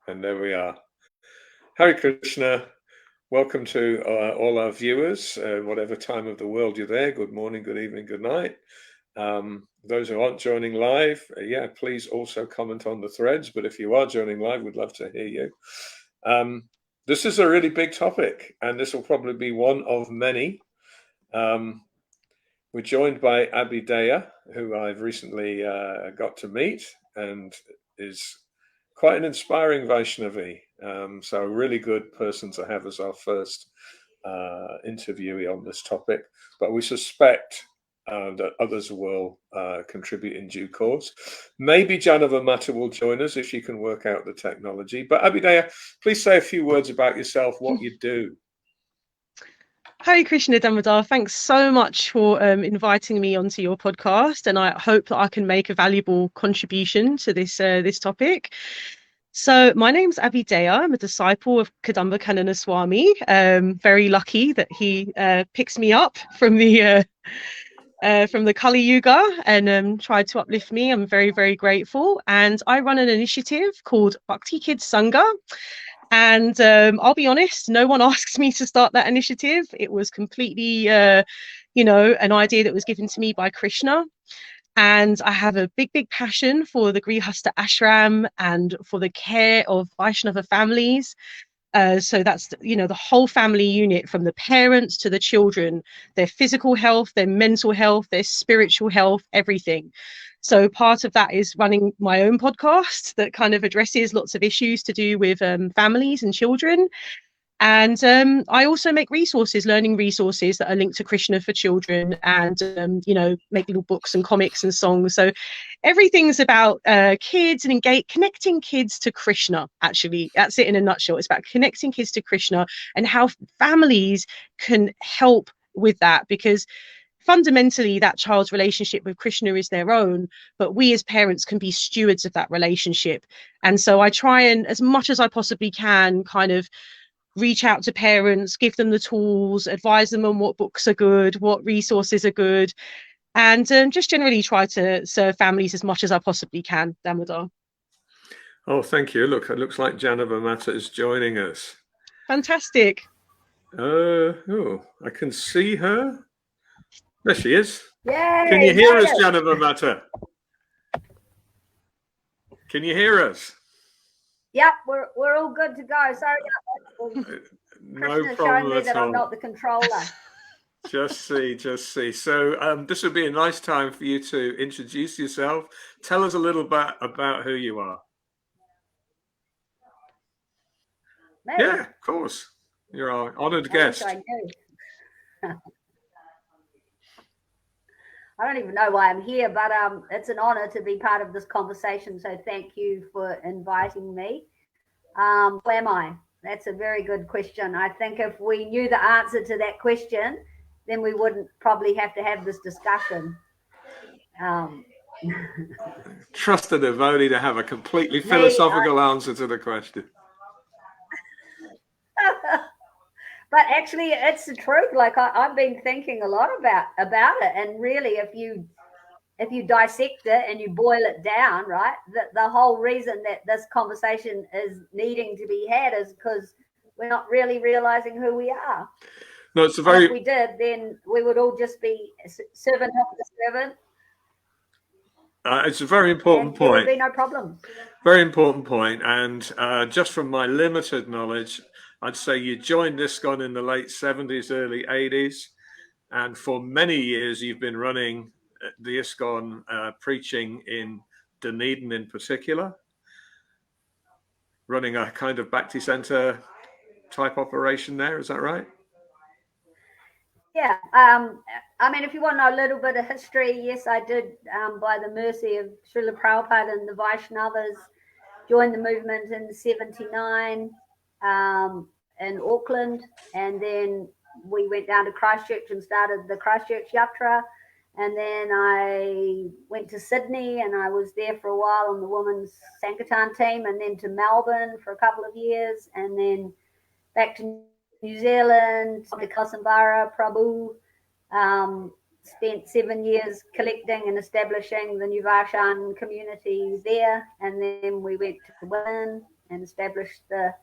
And there we are. Hare Krishna. Welcome to all our viewers, whatever time of the world you're there. Good morning, good evening, good night. Those who aren't joining live, please also comment on the threads. But if you are joining live, we'd love to hear you. This is a really big topic, and this will probably be one of many. We're joined by Abhidheya, who I've recently got to meet and is quite an inspiring Vaishnavi. So a really good person to have as our first interviewee on this topic. But we suspect that others will contribute in due course. Maybe Janava Mata will join us if she can work out the technology. But Abhidheya, please say a few words about yourself, what you do. Hare Krishna, Damodar. Thanks so much for inviting me onto your podcast, and I hope that I can make a valuable contribution to this topic. So my name's Abhidheya. I'm a disciple of Kadamba Kanana Swami. Very lucky that he picks me up from the Kali Yuga and tried to uplift me. I'm very, very grateful. And I run an initiative called Bhakti Kids Sangha. And I'll be honest, no one asked me to start that initiative. It was completely, an idea that was given to me by Krishna. And I have a big, big passion for the Grihastha ashram and for the care of Vaishnava families. So that's, the whole family unit, from the parents to the children, their physical health, their mental health, their spiritual health, everything. So part of that is running my own podcast that kind of addresses lots of issues to do with families and children. And I also make learning resources that are linked to Krishna for children, and, make little books and comics and songs. So everything's about kids and connecting kids to Krishna. Actually, that's it in a nutshell. It's about connecting kids to Krishna and how families can help with that, because fundamentally that child's relationship with Krishna is their own, but we as parents can be stewards of that relationship. And so I try and, as much as I possibly can, kind of reach out to parents, give them the tools, advise them on what books are good, what resources are good, and just generally try to serve families as much as I possibly can, Damodar. Oh, thank you. Look, it looks like Janava Mata is joining us. Fantastic. I can see her. There she is. Yay, can you hear us, Janava Mata? Can you hear us? Yep, we're all good to go. Sorry, no problem me at that all. I'm not the controller. Just see. So this would be a nice time for you to introduce yourself. Tell us a little bit about who you are. Me? Yeah, of course. You're our honoured guest. I do. I don't even know why I'm here, but it's an honor to be part of this conversation. So thank you for inviting me. Who am I? That's a very good question. I think if we knew the answer to that question, then we wouldn't probably have to have this discussion. Trust a devotee to have a completely philosophical answer to the question. But actually, it's the truth. Like I've been thinking a lot about it, and really, if you dissect it and you boil it down, right, the whole reason that this conversation is needing to be had is because we're not really realizing who we are. No, it's a very. And if we did, then we would all just be servant after servant. It's a very important point. There would be no problem. Very important point. And just from my limited knowledge, I'd say you joined ISKCON in the late 70s, early 80s. And for many years, you've been running the ISKCON preaching in Dunedin in particular, running a kind of Bhakti Center type operation there. Is that right? Yeah. I mean, if you want to know a little bit of history, yes, I did, by the mercy of Srila Prabhupada and the Vaishnavas, joined the movement in 79 in Auckland. And then we went down to Christchurch and started the Christchurch Yatra. And then I went to Sydney and I was there for a while on the women's Sankirtan team, and then to Melbourne for a couple of years, and then back to New Zealand, to Kasambara, Prabhu, spent 7 years collecting and establishing the New Varshan community there. And then we went to Berlin and established the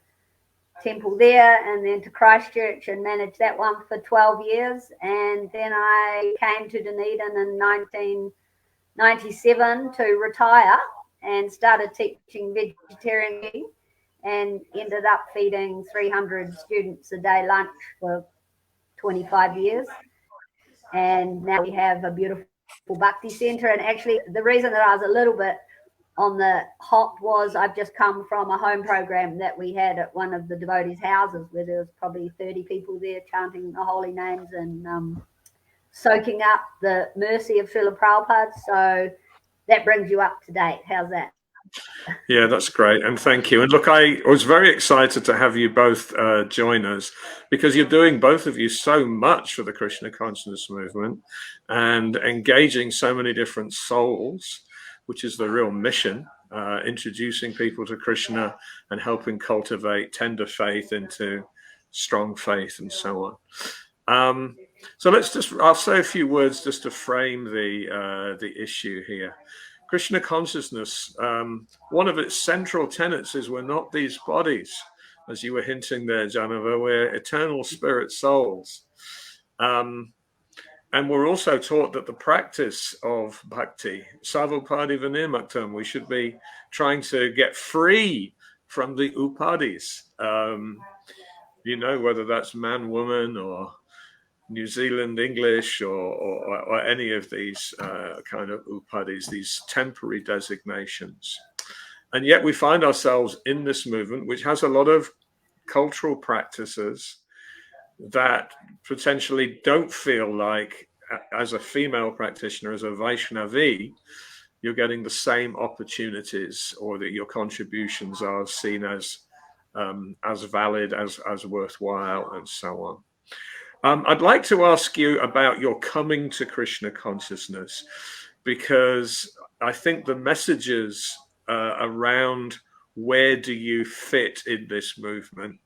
temple there, and then to Christchurch and managed that one for 12 years. And then I came to Dunedin in 1997 to retire and started teaching vegetarian cooking, and ended up feeding 300 students a day lunch for 25 years. And now we have a beautiful Bhakti Centre. And actually, the reason that I was a little bit on the hop was I've just come from a home program that we had at one of the devotees' houses, where there was probably 30 people there chanting the holy names and soaking up the mercy of Srila Prabhupada. So that brings you up to date. How's that? Yeah, that's great. And thank you. And look, I was very excited to have you both join us, because you're doing, both of you, so much for the Krishna consciousness movement and engaging so many different souls, which is the real mission, introducing people to Krishna and helping cultivate tender faith into strong faith and so on. So I'll say a few words just to frame the issue here. Krishna consciousness, one of its central tenets is we're not these bodies, as you were hinting there, Janava. We're eternal spirit souls. And we're also taught that the practice of bhakti, savupadi vinirmaktam, we should be trying to get free from the upadis. Whether that's man, woman, or New Zealand English, or any of these kind of upadis, these temporary designations. And yet we find ourselves in this movement, which has a lot of cultural practices that potentially don't feel like, as a female practitioner, as a Vaishnavi, you're getting the same opportunities, or that your contributions are seen as valid, as worthwhile, and so on. I'd like to ask you about your coming to Krishna consciousness, because I think the messages around where do you fit in this movement,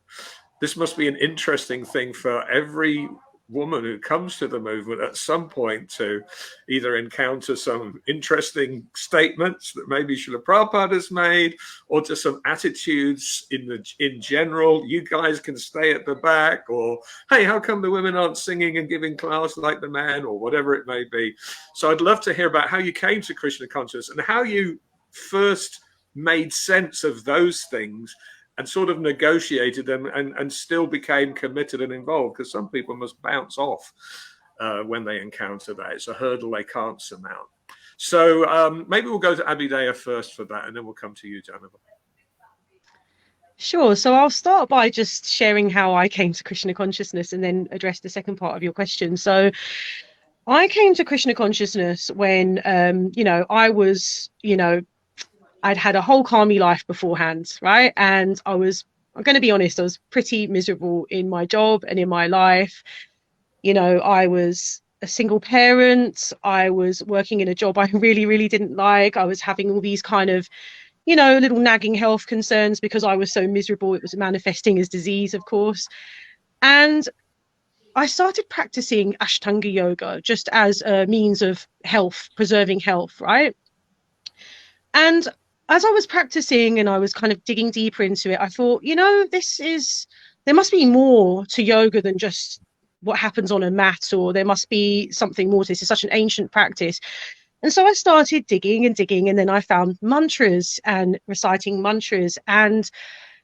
this must be an interesting thing for every woman who comes to the movement at some point, to either encounter some interesting statements that maybe Srila Prabhupada has made, or just some attitudes in general. You guys can stay at the back, or hey, how come the women aren't singing and giving class like the men, or whatever it may be. So I'd love to hear about how you came to Krishna consciousness and how you first made sense of those things and sort of negotiated them and still became committed and involved, because some people must bounce off when they encounter that. It's a hurdle they can't surmount. So maybe we'll go to Abhidaya first for that, and then we'll come to you, Janava. Sure. So I'll start by just sharing how I came to Krishna consciousness, and then address the second part of your question. So I came to Krishna consciousness when, I was, I'd had a whole karmi life beforehand, right? And I'm going to be honest, I was pretty miserable in my job and in my life. I was a single parent. I was working in a job I really, really didn't like. I was having all these kind of, little nagging health concerns because I was so miserable. It was manifesting as disease, of course. And I started practicing Ashtanga yoga just as a means of health, preserving health, right? And as I was practicing and I was kind of digging deeper into it, I thought, there must be more to yoga than just what happens on a mat, or there must be something more to this. It's such an ancient practice. And so I started digging and digging, and then I found mantras and reciting mantras. And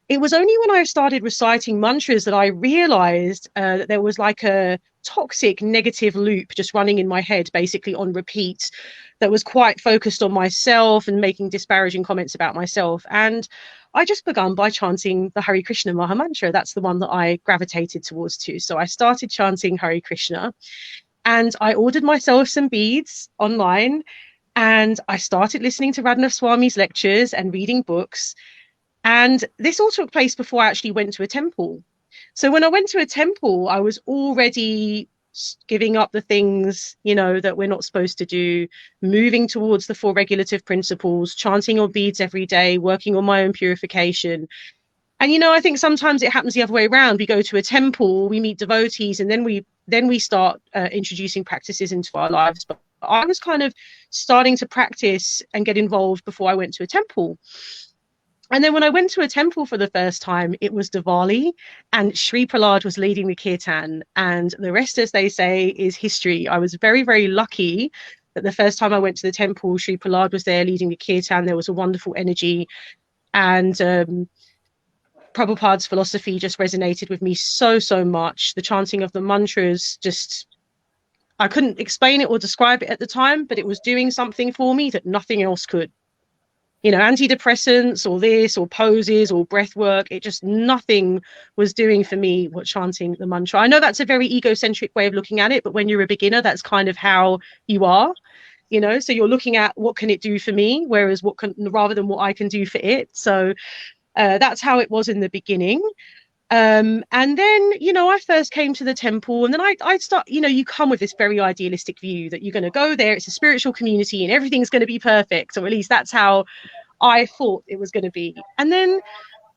it was only when I started reciting mantras that I realized that there was like a toxic negative loop just running in my head, basically on repeat, that was quite focused on myself and making disparaging comments about myself. And I just began by chanting the Hare Krishna Maha Mantra. That's the one that I gravitated towards too. So I started chanting Hare Krishna, and I ordered myself some beads online, and I started listening to Radhanath Swami's lectures and reading books. And this all took place before I actually went to a temple. So when I went to a temple, I was already giving up the things, that we're not supposed to do, moving towards the 4 regulative principles, chanting on beads every day, working on my own purification. And, I think sometimes it happens the other way around. We go to a temple, we meet devotees, and then we start introducing practices into our lives. But I was kind of starting to practice and get involved before I went to a temple. And then when I went to a temple for the first time, it was Diwali, and Sri Prahlad was leading the kirtan. And the rest, as they say, is history. I was very, very lucky that the first time I went to the temple, Sri Prahlad was there leading the kirtan. There was a wonderful energy. And Prabhupada's philosophy just resonated with me so, so much. The chanting of the mantras just, I couldn't explain it or describe it at the time, but it was doing something for me that nothing else could. You know, antidepressants or this or poses or breath work, it just, nothing was doing for me what chanting the mantra. I know that's a very egocentric way of looking at it, but when you're a beginner, that's kind of how you are, you know, so you're looking at what can it do for me, whereas what can, rather than what I can do for it. So that's how it was in the beginning. And then, you know, I first came to the temple, and then I start, you know, you come with this very idealistic view that you're going to go there, it's a spiritual community and everything's going to be perfect, or at least that's how I thought it was going to be. And then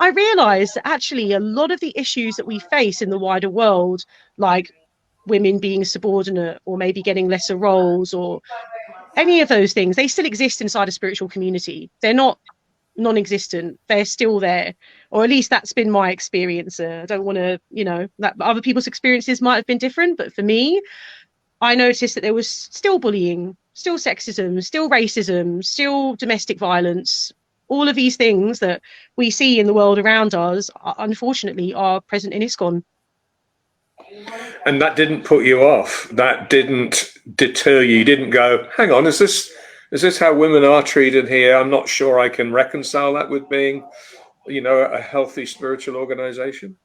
I realized that actually a lot of the issues that we face in the wider world, like women being subordinate or maybe getting lesser roles or any of those things, they still exist inside a spiritual community. They're not non-existent, they're still there, or at least that's been my experience. I don't want to, you know, that other people's experiences might have been different, but for me, I noticed that there was still bullying, still sexism, still racism, still domestic violence. All of these things that we see in the world around us, unfortunately, are present in ISKCON. And that didn't put you off. That didn't deter you. You didn't go, hang on, is this how women are treated here? I'm not sure I can reconcile that with being, you know, a healthy spiritual organization.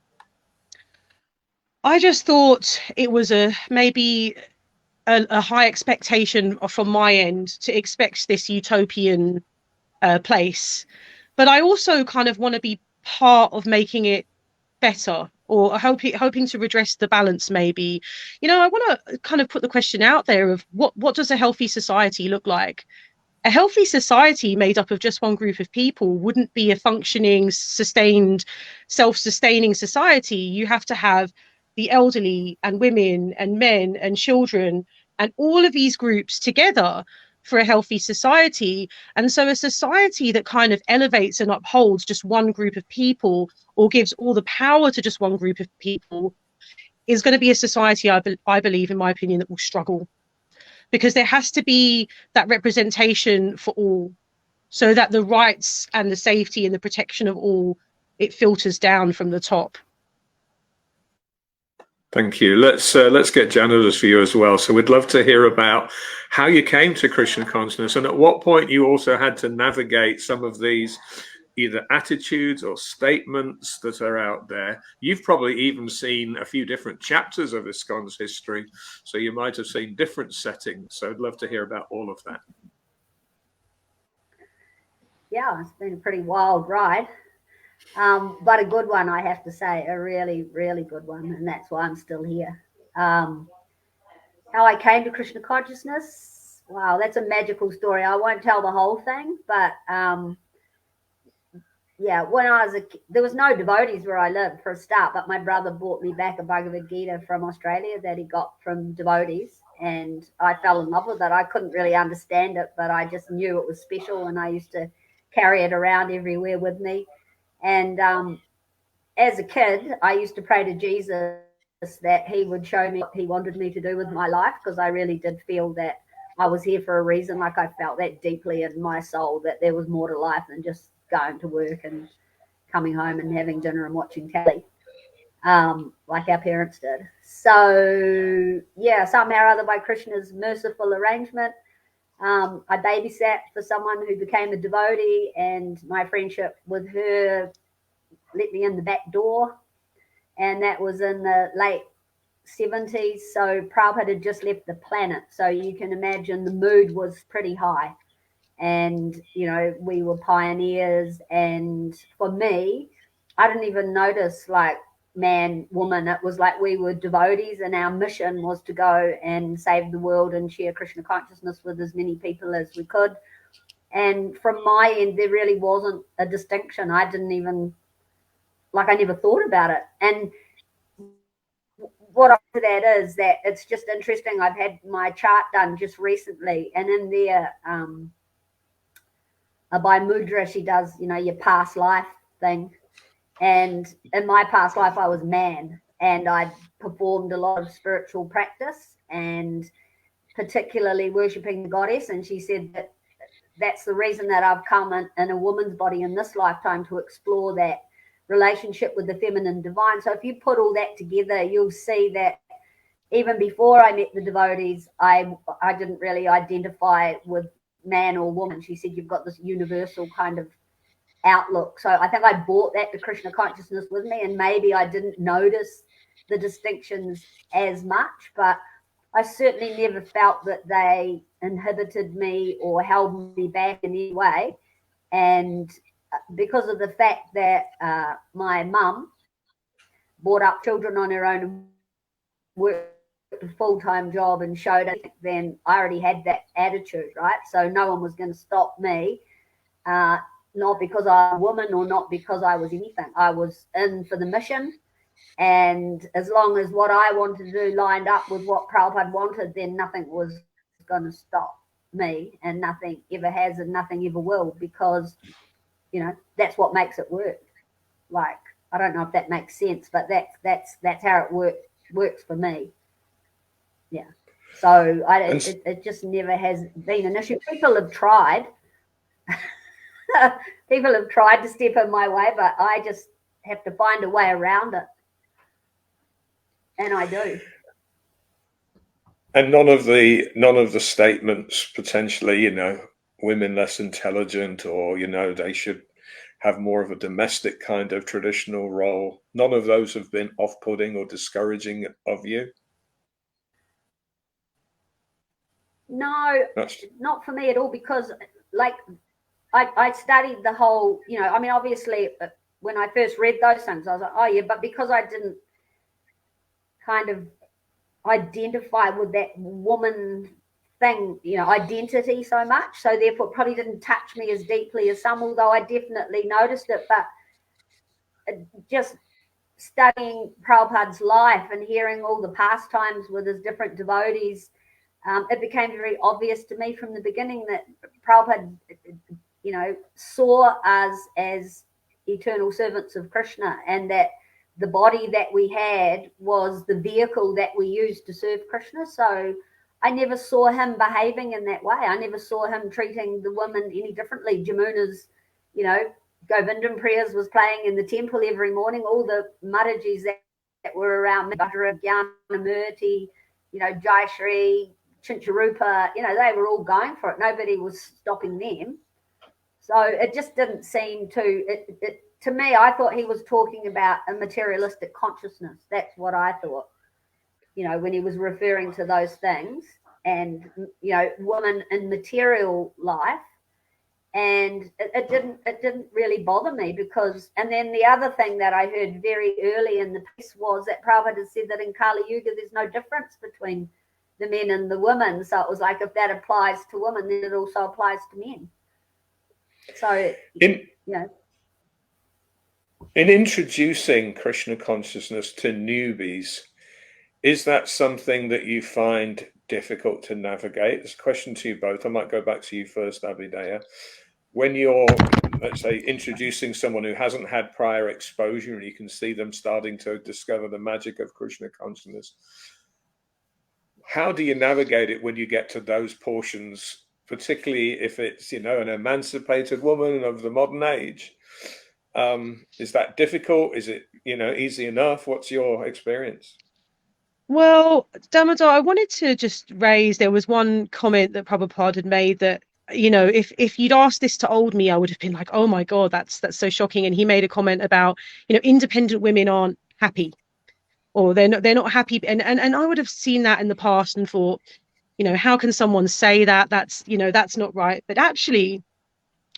I just thought it was maybe a high expectation from my end to expect this utopian place. But I also kind of want to be part of making it better, or hoping to redress the balance maybe. You know, I want to kind of put the question out there of what does a healthy society look like? A healthy society made up of just one group of people wouldn't be a functioning, sustained, self-sustaining society. You have to have the elderly and women and men and children and all of these groups together for a healthy society. And so a society that kind of elevates and upholds just one group of people or gives all the power to just one group of people is going to be a society, I believe, in my opinion, that will struggle, because there has to be that representation for all, so that the rights and the safety and the protection of all, it filters down from the top. Thank you. Let's get Janada's view as well. So we'd love to hear about how you came to Krishna consciousness, and at what point you also had to navigate some of these either attitudes or statements that are out there. You've probably even seen a few different chapters of ISKCON's history, so you might have seen different settings. So I'd love to hear about all of that. Yeah, it's been a pretty wild ride. But a good one, I have to say, a really, really good one. And that's why I'm still here. How I came to Krishna consciousness. Wow, that's a magical story. I won't tell the whole thing, but yeah, when I was there was no devotees where I lived for a start, but my brother brought me back a Bhagavad Gita from Australia that he got from devotees, and I fell in love with it. I couldn't really understand it, but I just knew it was special, and I used to carry it around everywhere with me. And as a kid, I used to pray to Jesus that he would show me what he wanted me to do with my life, because I really did feel that I was here for a reason. Like, I felt that deeply in my soul, that there was more to life than just going to work and coming home and having dinner and watching telly, like our parents did. So yeah, somehow or other, by Krishna's merciful arrangement, I babysat for someone who became a devotee, and my friendship with her let me in the back door, and that was in the late 70s. So Prabhupada had just left the planet, so you can imagine the mood was pretty high. And, you know, we were pioneers. And for me, I didn't even notice like man, woman. It was like we were devotees, and our mission was to go and save the world and share Krishna consciousness with as many people as we could. And from my end, there really wasn't a distinction. I didn't even, like, I never thought about it. And what I do that is that it's just interesting. I've had my chart done just recently, and in there, by mudra, she does, your past life thing. And in my past life, I was man, and I performed a lot of spiritual practice and particularly worshipping the goddess. And she said that that's the reason that I've come in a woman's body in this lifetime, to explore that relationship with the feminine divine. So if you put all that together, you'll see that even before I met the devotees, I didn't really identify with man or woman. She said, you've got this universal kind of outlook. So I think I brought that to Krishna consciousness with me, and maybe I didn't notice the distinctions as much, but I certainly never felt that they inhibited me or held me back in any way. And because of the fact that my mum brought up children on her own and worked a full-time job and showed it, then I already had that attitude, right? So no one was going to stop me, not because I was a woman or not because I was anything. I was in for the mission. And as long as what I wanted to do lined up with what Prabhupada wanted, then nothing was going to stop me, and nothing ever has and nothing ever will, because, that's what makes it work. Like, I don't know if that makes sense, but that's how it works for me. Yeah. So it just never has been an issue. People have tried. People have tried to step in my way, but I just have to find a way around it. And I do. And none of the statements potentially, women less intelligent, or, they should have more of a domestic kind of traditional role. None of those have been off-putting or discouraging of you? No, not for me at all, because like I studied the whole, obviously when I first read those things, I was like, oh yeah, but because I didn't kind of identify with that woman thing, identity so much, so therefore it probably didn't touch me as deeply as some, although I definitely noticed it. But just studying Prabhupada's life and hearing all the pastimes with his different devotees, it became very obvious to me from the beginning that Prabhupada, saw us as eternal servants of Krishna, and that the body that we had was the vehicle that we used to serve Krishna. So I never saw him behaving in that way. I never saw him treating the women any differently. Jamuna's, Govindam prayers was playing in the temple every morning. All the Maharajis that were around, Gyanamurti, Jayashri, Chincharupa, they were all going for it. Nobody was stopping them. So it just didn't seem to me, I thought he was talking about a materialistic consciousness. That's what I thought, when he was referring to those things, and, women in material life. And it didn't really bother me, because, and then the other thing that I heard very early in the piece was that Prabhupada said that in Kali Yuga, there's no difference between the men and the women. So it was like, if that applies to women, then it also applies to men. So, in introducing Krishna consciousness to newbies, is that something that you find difficult to navigate? It's a question to you both. I might go back to you first, Abhidaya. When you're, let's say, introducing someone who hasn't had prior exposure, and you can see them starting to discover the magic of Krishna consciousness, how do you navigate it when you get to those portions, particularly if it's, an emancipated woman of the modern age? Is that difficult? Is it, easy enough? What's your experience? Well, Damodar, I wanted to just raise, there was one comment that Prabhupada had made that, if you'd asked this to old me, I would have been like, oh my God, that's so shocking. And he made a comment about, independent women aren't happy, or they're not happy. And I would have seen that in the past and thought, how can someone say that? That's not right. But actually,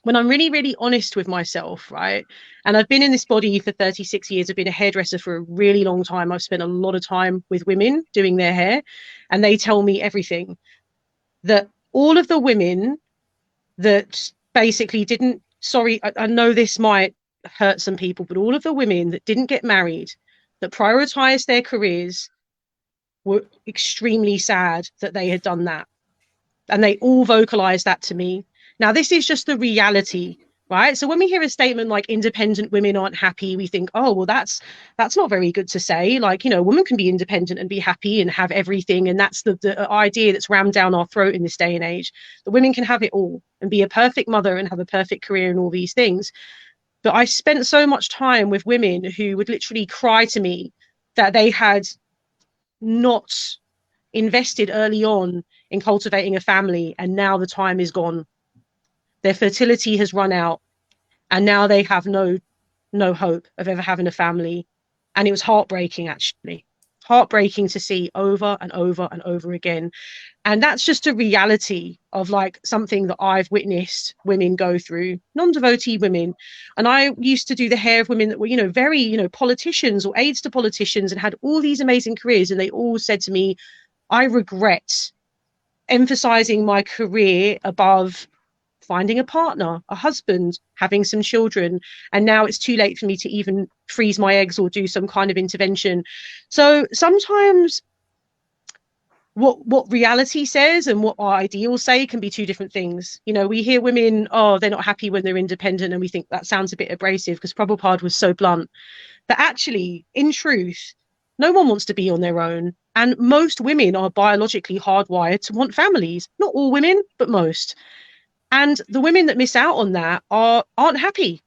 when I'm really, really honest with myself, right? And I've been in this body for 36 years. I've been a hairdresser for a really long time. I've spent a lot of time with women doing their hair, and they tell me everything. That all of the women that basically didn't, sorry, I know this might hurt some people, but all of the women that didn't get married, that prioritized their careers, were extremely sad that they had done that. And they all vocalized that to me. Now, this is just the reality, right? So when we hear a statement like independent women aren't happy, we think, oh, well, that's not very good to say. Like, you know, a woman can be independent and be happy and have everything. And that's the idea that's rammed down our throat in this day and age, that women can have it all and be a perfect mother and have a perfect career and all these things. But I spent so much time with women who would literally cry to me that they had not invested early on in cultivating a family, and now the time is gone. Their fertility has run out, and now they have no hope of ever having a family. And it was heartbreaking, actually. Heartbreaking to see over and over and over again. And that's just a reality of like something that I've witnessed women go through, non-devotee women. And I used to do the hair of women that were, you know, very, you know, politicians or aides to politicians and had all these amazing careers. And they all said to me, I regret emphasizing my career above finding a partner, a husband, having some children. And now it's too late for me to even freeze my eggs or do some kind of intervention. So sometimes what reality says and what our ideals say can be two different things. You know, we hear women, oh, they're not happy when they're independent, and we think that sounds a bit abrasive because Prabhupada was so blunt. But actually, in truth, no one wants to be on their own. And most women are biologically hardwired to want families. Not all women, but most. And the women that miss out on that aren't happy.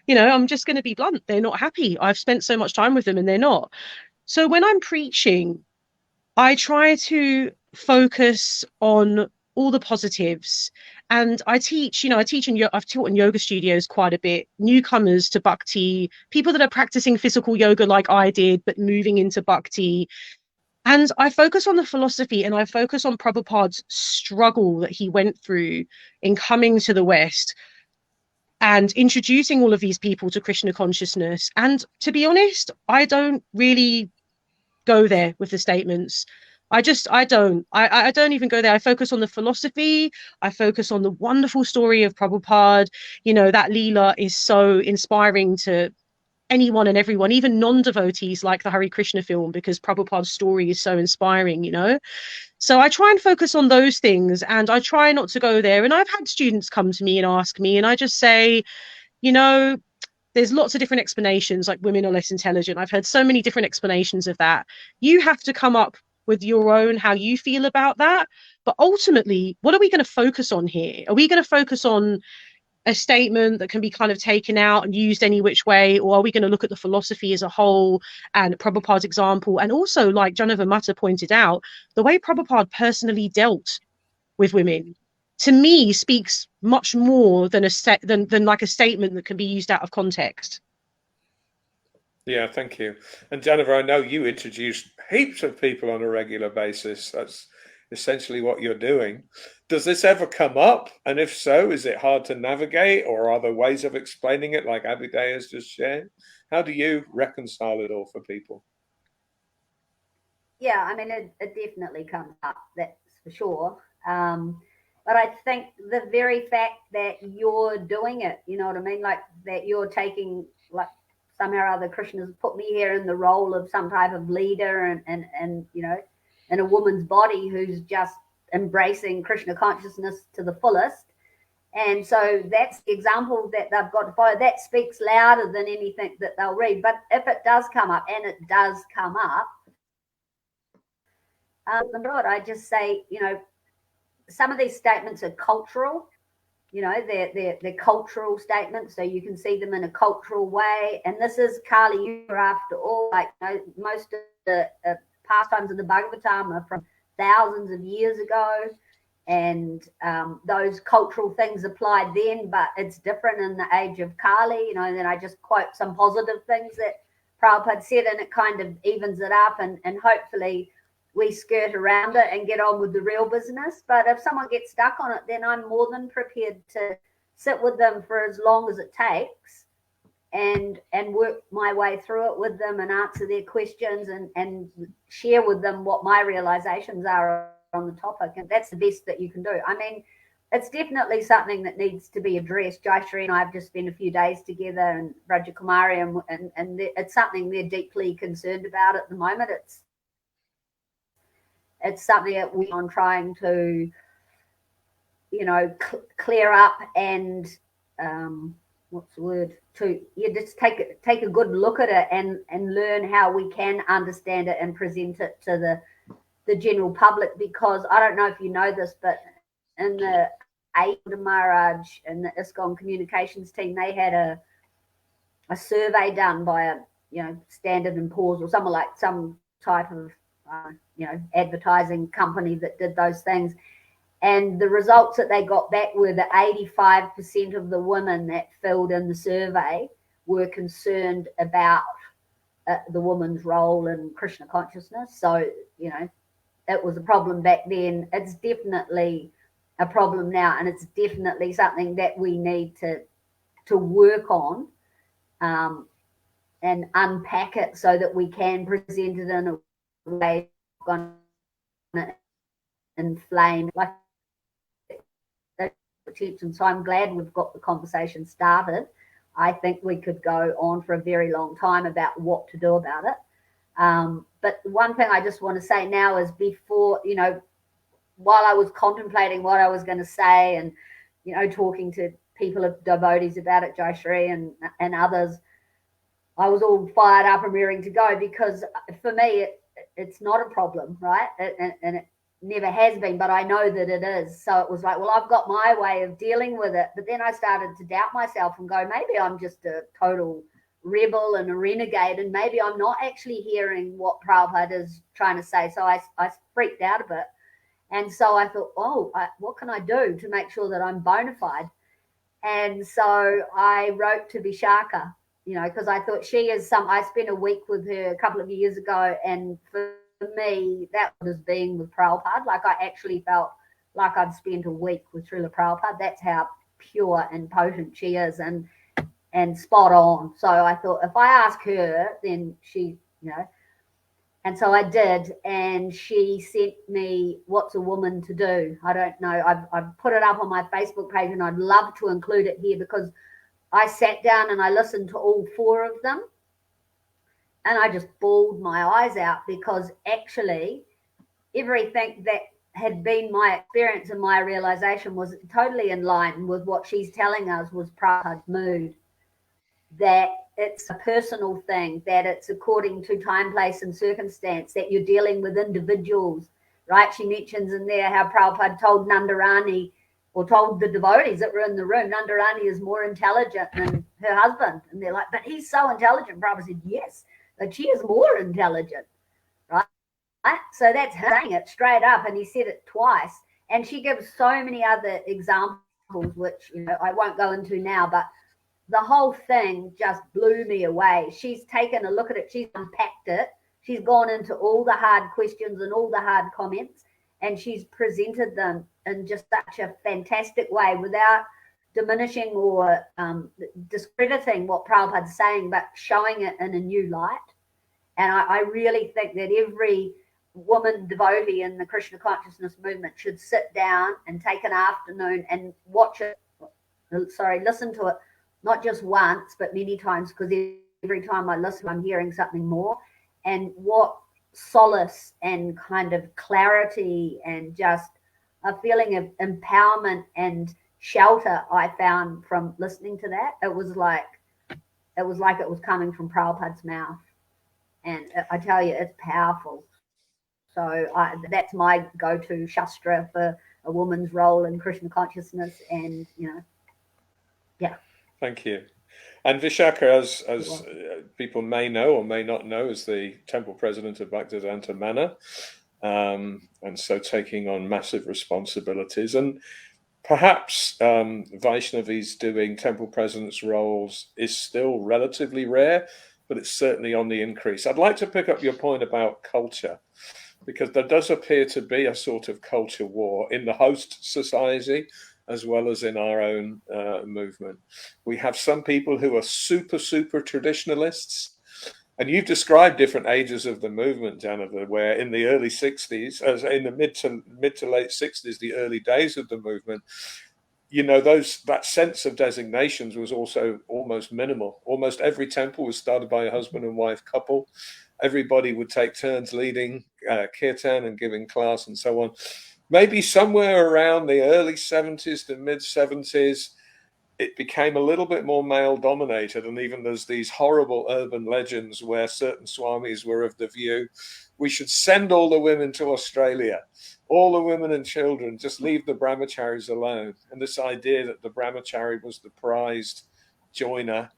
You know, I'm just going to be blunt. They're not happy. I've spent so much time with them and they're not. So when I'm preaching, I try to focus on all the positives. And I teach, you know, I've taught in yoga studios quite a bit, newcomers to bhakti, people that are practicing physical yoga like I did, but moving into bhakti. And I focus on the philosophy, and I focus on Prabhupada's struggle that he went through in coming to the West and introducing all of these people to Krishna consciousness. And to be honest, I don't really go there with the statements. I don't even go there. I focus on the philosophy. I focus on the wonderful story of Prabhupada. You know, that Leela is so inspiring to anyone and everyone, even non-devotees like the Hare Krishna film, because Prabhupada's story is so inspiring, you know. So I try and focus on those things, and I try not to go there. And I've had students come to me and ask me, and I just say, you know, there's lots of different explanations, like women are less intelligent. I've heard so many different explanations of that. You have to come up with your own, how you feel about that. But ultimately, what are we going to focus on here? Are we going to focus on a statement that can be kind of taken out and used any which way? Or are we going to look at the philosophy as a whole and Prabhupada's example? And also, like Janava Mata pointed out, the way Prabhupada personally dealt with women, to me, speaks much more than than like a statement that can be used out of context. Yeah, thank you. And Jennifer, I know you introduce heaps of people on a regular basis. That's essentially what you're doing. Does this ever come up? And if so, is it hard to navigate, or are there ways of explaining it like Abhidaya has just shared? How do you reconcile it all for people? Yeah, I mean, it definitely comes up, that's for sure. But I think the very fact that you're doing it, you know what I mean? Like that you're taking, like somehow or other Krishna's put me here in the role of some type of leader and you know, in a woman's body who's just embracing Krishna consciousness to the fullest. And so that's the example that they've got to follow. That speaks louder than anything that they'll read. But if it does come up, and it does come up, I just say, you know, some of these statements are cultural. You know, they're cultural statements, so you can see them in a cultural way. And this is Kali Yuga after all. Like, you know, most of the pastimes of the Bhagavatam are from thousands of years ago, and those cultural things applied then, but it's different in the age of Kali. You know, and then I just quote some positive things that Prabhupada said, and it kind of evens it up, and hopefully we skirt around it and get on with the real business. But if someone gets stuck on it, then I'm more than prepared to sit with them for as long as it takes and work my way through it with them and answer their questions and share with them what my realizations are on the topic. And that's the best that you can do. I mean, it's definitely something that needs to be addressed. Jayashree and I have just spent a few days together, and Raja Kumari, and it's something they're deeply concerned about at the moment. It's something that we're on trying to, clear up and what's the word, to just take a good look at it and learn how we can understand it and present it to the general public. Because I don't know if you know this, but in the Maharaj and the ISKCON communications team, they had a survey done by a Standard & Poor's or someone like some type of advertising company that did those things. And the results that they got back were that 85% of the women that filled in the survey were concerned about the woman's role in Krishna consciousness. So, it was a problem back then. It's definitely a problem now, and it's definitely something that we need to work on and unpack it so that we can present it in a way going to inflame like attention. So I'm glad we've got the conversation started. I think we could go on for a very long time about what to do about it. But one thing I just want to say now is before, while I was contemplating what I was going to say and, talking to people of devotees about it, Jayashree and others, I was all fired up and rearing to go, because for me, it's not a problem, right? And it never has been, but I know that it is. So it was like, well, I've got my way of dealing with it. But then I started to doubt myself and go, maybe I'm just a total rebel and a renegade, and maybe I'm not actually hearing what Prabhupada is trying to say. So I freaked out a bit. And so I thought, what can I do to make sure that I'm bona fide? And so I wrote to Vishaka, because I thought I spent a week with her a couple of years ago, and for me, that was being with Prabhupada. Like, I actually felt like I'd spent a week with Srila Prabhupada. That's how pure and potent she is, and spot on. So I thought, if I ask her, then she, and so I did, and she sent me What's a Woman to Do. I don't know. I've put it up on my Facebook page, and I'd love to include it here, because I sat down and I listened to all 4 of them, and I just bawled my eyes out, because actually everything that had been my experience and my realization was totally in line with what she's telling us was Prabhupada's mood. That it's a personal thing, that it's according to time, place, and circumstance, that you're dealing with individuals, right? She mentions in there how Prabhupada told Nandarani, or told the devotees that were in the room, Nandarani is more intelligent than her husband. And they're like, but he's so intelligent. Prabhupada said, yes, but she is more intelligent, right? So that's her saying it straight up, and he said it twice. And she gives so many other examples, which I won't go into now, but the whole thing just blew me away. She's taken a look at it. She's unpacked it. She's gone into all the hard questions and all the hard comments, and she's presented them in just such a fantastic way, without diminishing or discrediting what Prabhupada's saying, but showing it in a new light. And I really think that every woman devotee in the Krishna consciousness movement should sit down and take an afternoon and listen to it, not just once, but many times, because every time I listen, I'm hearing something more. And what solace and kind of clarity and just a feeling of empowerment and shelter I found from listening to that. It was like it was coming from Prabhupada's mouth. And I tell you, it's powerful. So that's my go-to shastra for a woman's role in Krishna consciousness. And, yeah. Thank you. And Vishaka, as people may know or may not know, is the temple president of Bhaktivedanta Mana, and so taking on massive responsibilities. And perhaps Vaishnavis doing temple presidents roles is still relatively rare, but it's certainly on the increase. I'd like to pick up your point about culture, because there does appear to be a sort of culture war in the host society, as well as in our own movement. We have some people who are super traditionalists. And you've described different ages of the movement, Janava, where in the early 60s, as in the mid to late 60s, the early days of the movement, that sense of designations was also almost minimal. Almost every temple was started by a husband and wife couple. Everybody would take turns leading kirtan and giving class and so on. maybe somewhere around the early 70s to mid 70s, it became a little bit more male dominated. And even there's these horrible urban legends where certain swamis were of the view, we should send all the women to Australia, all the women and children, just leave the brahmacharis alone. And this idea that the brahmachari was the prized joiner,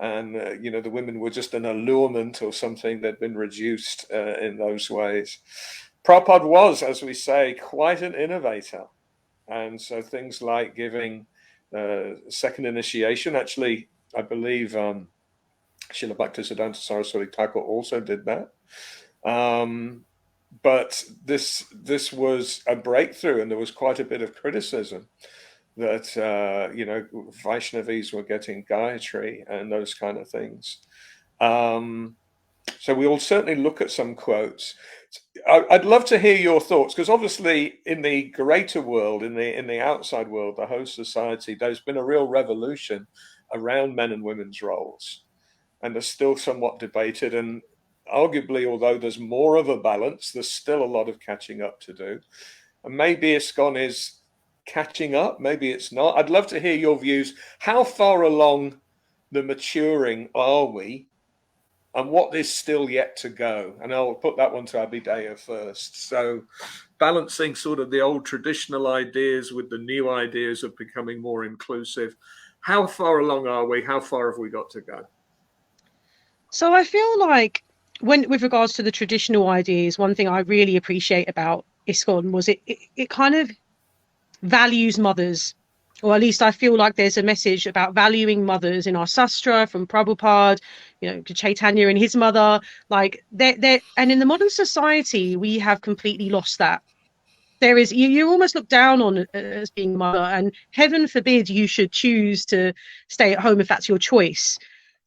and the women were just an allurement or something that had been reduced in those ways. Prabhupada was, as we say, quite an innovator. And so things like giving second initiation, actually, I believe Srila Bhaktisiddhanta Saraswati Thakur also did that. But this was a breakthrough, and there was quite a bit of criticism that Vaishnavis were getting Gayatri and those kind of things. So we will certainly look at some quotes. I'd love to hear your thoughts, because obviously in the greater world, in the outside world, the host society, there's been a real revolution around men and women's roles, and they're still somewhat debated. And arguably, although there's more of a balance, there's still a lot of catching up to do. And maybe ISKCON is catching up, maybe it's not. I'd love to hear your views. How far along the maturing are we, and what is still yet to go? And I'll put that one to Abhidaya first. So balancing sort of the old traditional ideas with the new ideas of becoming more inclusive. How far along are we? How far have we got to go? So I feel like with regards to the traditional ideas, one thing I really appreciate about ISKCON was it kind of values mothers, or at least I feel like there's a message about valuing mothers in our sastra from Prabhupada, Chaitanya and his mother. Like and in the modern society, we have completely lost that. There is you almost look down on as being a mother, and heaven forbid you should choose to stay at home if that's your choice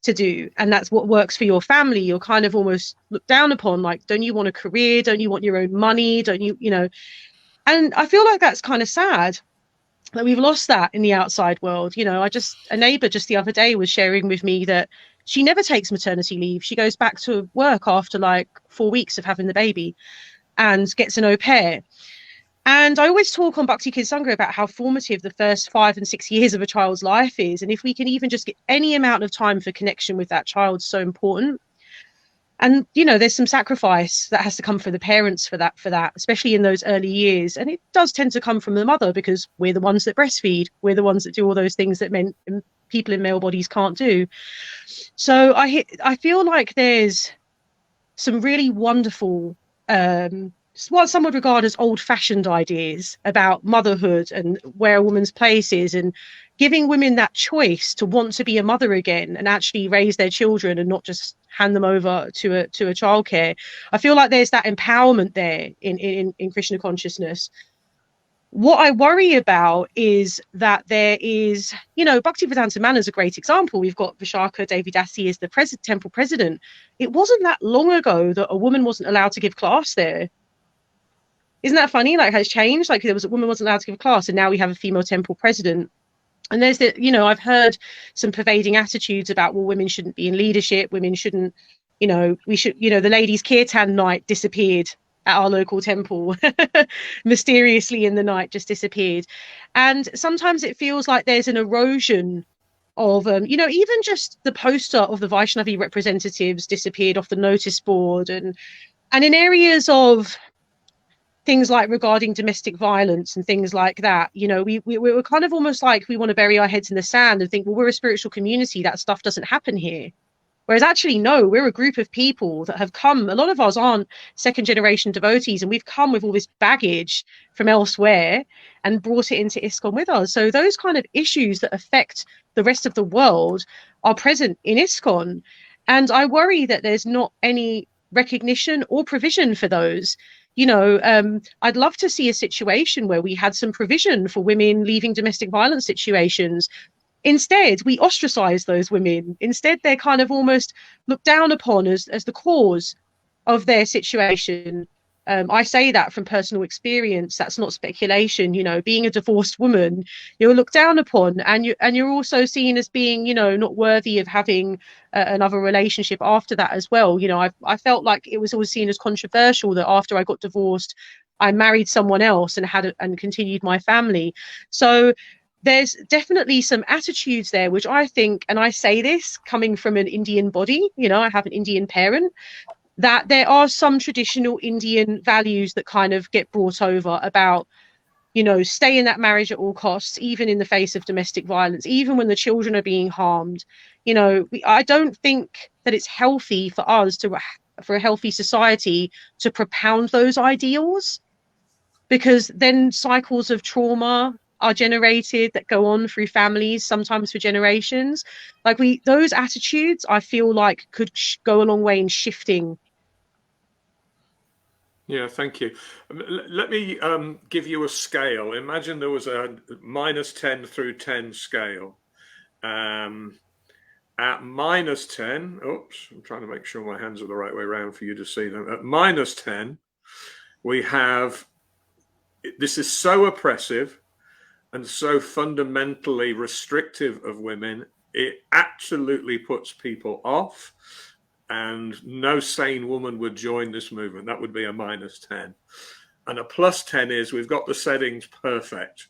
to do, and that's what works for your family. You're kind of almost looked down upon, like, don't you want a career? Don't you want your own money? Don't you, and I feel like that's kind of sad that we've lost that in the outside world. A neighbor just the other day was sharing with me that she never takes maternity leave. She goes back to work after like 4 weeks of having the baby and gets an au pair. And I always talk on Bhakti Kids Sangha about how formative the first 5 and 6 years of a child's life is. And if we can even just get any amount of time for connection with that child, so important. And, there's some sacrifice that has to come for the parents for that, especially in those early years. And it does tend to come from the mother, because we're the ones that breastfeed. We're the ones that do all those things that people in male bodies can't do. So I feel like there's some really wonderful, what some would regard as old-fashioned ideas about motherhood and where a woman's place is, and giving women that choice to want to be a mother again and actually raise their children and not just hand them over to a childcare. I feel like there's that empowerment there in Krishna consciousness. What I worry about is that there is, Bhaktivedanta Manor is a great example. We've got Vishaka Devidasi as the temple president. It wasn't that long ago that a woman wasn't allowed to give class there. Isn't that funny? Like, has changed. Like, a woman wasn't allowed to give a class, and now we have a female temple president. And there's I've heard some pervading attitudes about, well, women shouldn't be in leadership. Women shouldn't, we should, the ladies' kirtan night disappeared at our local temple. Mysteriously in the night, just disappeared. And sometimes it feels like there's an erosion of, even just the poster of the Vaishnavi representatives disappeared off the notice board. And in areas of things like regarding domestic violence and things like that, we're kind of almost like we want to bury our heads in the sand and think, well, we're a spiritual community, that stuff doesn't happen here. Whereas actually, no, we're a group of people that have come. A lot of us aren't second generation devotees, and we've come with all this baggage from elsewhere and brought it into ISKCON with us. So those kind of issues that affect the rest of the world are present in ISKCON. And I worry that there's not any recognition or provision for those. I'd love to see a situation where we had some provision for women leaving domestic violence situations. Instead, we ostracize those women. Instead, they're kind of almost looked down upon as the cause of their situation. I say that from personal experience. That's not speculation. Being a divorced woman, you're looked down upon, and you're also seen as being, not worthy of having another relationship after that as well. I felt like it was always seen as controversial that after I got divorced, I married someone else and continued my family. So there's definitely some attitudes there, which I think, and I say this coming from an Indian body, I have an Indian parent, that there are some traditional Indian values that kind of get brought over about, stay in that marriage at all costs, even in the face of domestic violence, even when the children are being harmed. I don't think that it's healthy for us for a healthy society to propound those ideals, because then cycles of trauma are generated that go on through families, sometimes for generations. Like those attitudes, I feel like could go a long way in shifting. Yeah, thank you. Let me give you a scale. Imagine there was a -10 through 10 scale. At -10, oops, I'm trying to make sure my hands are the right way around for you to see them. At -10, we have, this is so oppressive and so fundamentally restrictive of women, it absolutely puts people off. And no sane woman would join this movement. That would be a -10. And a +10 is we've got the settings perfect.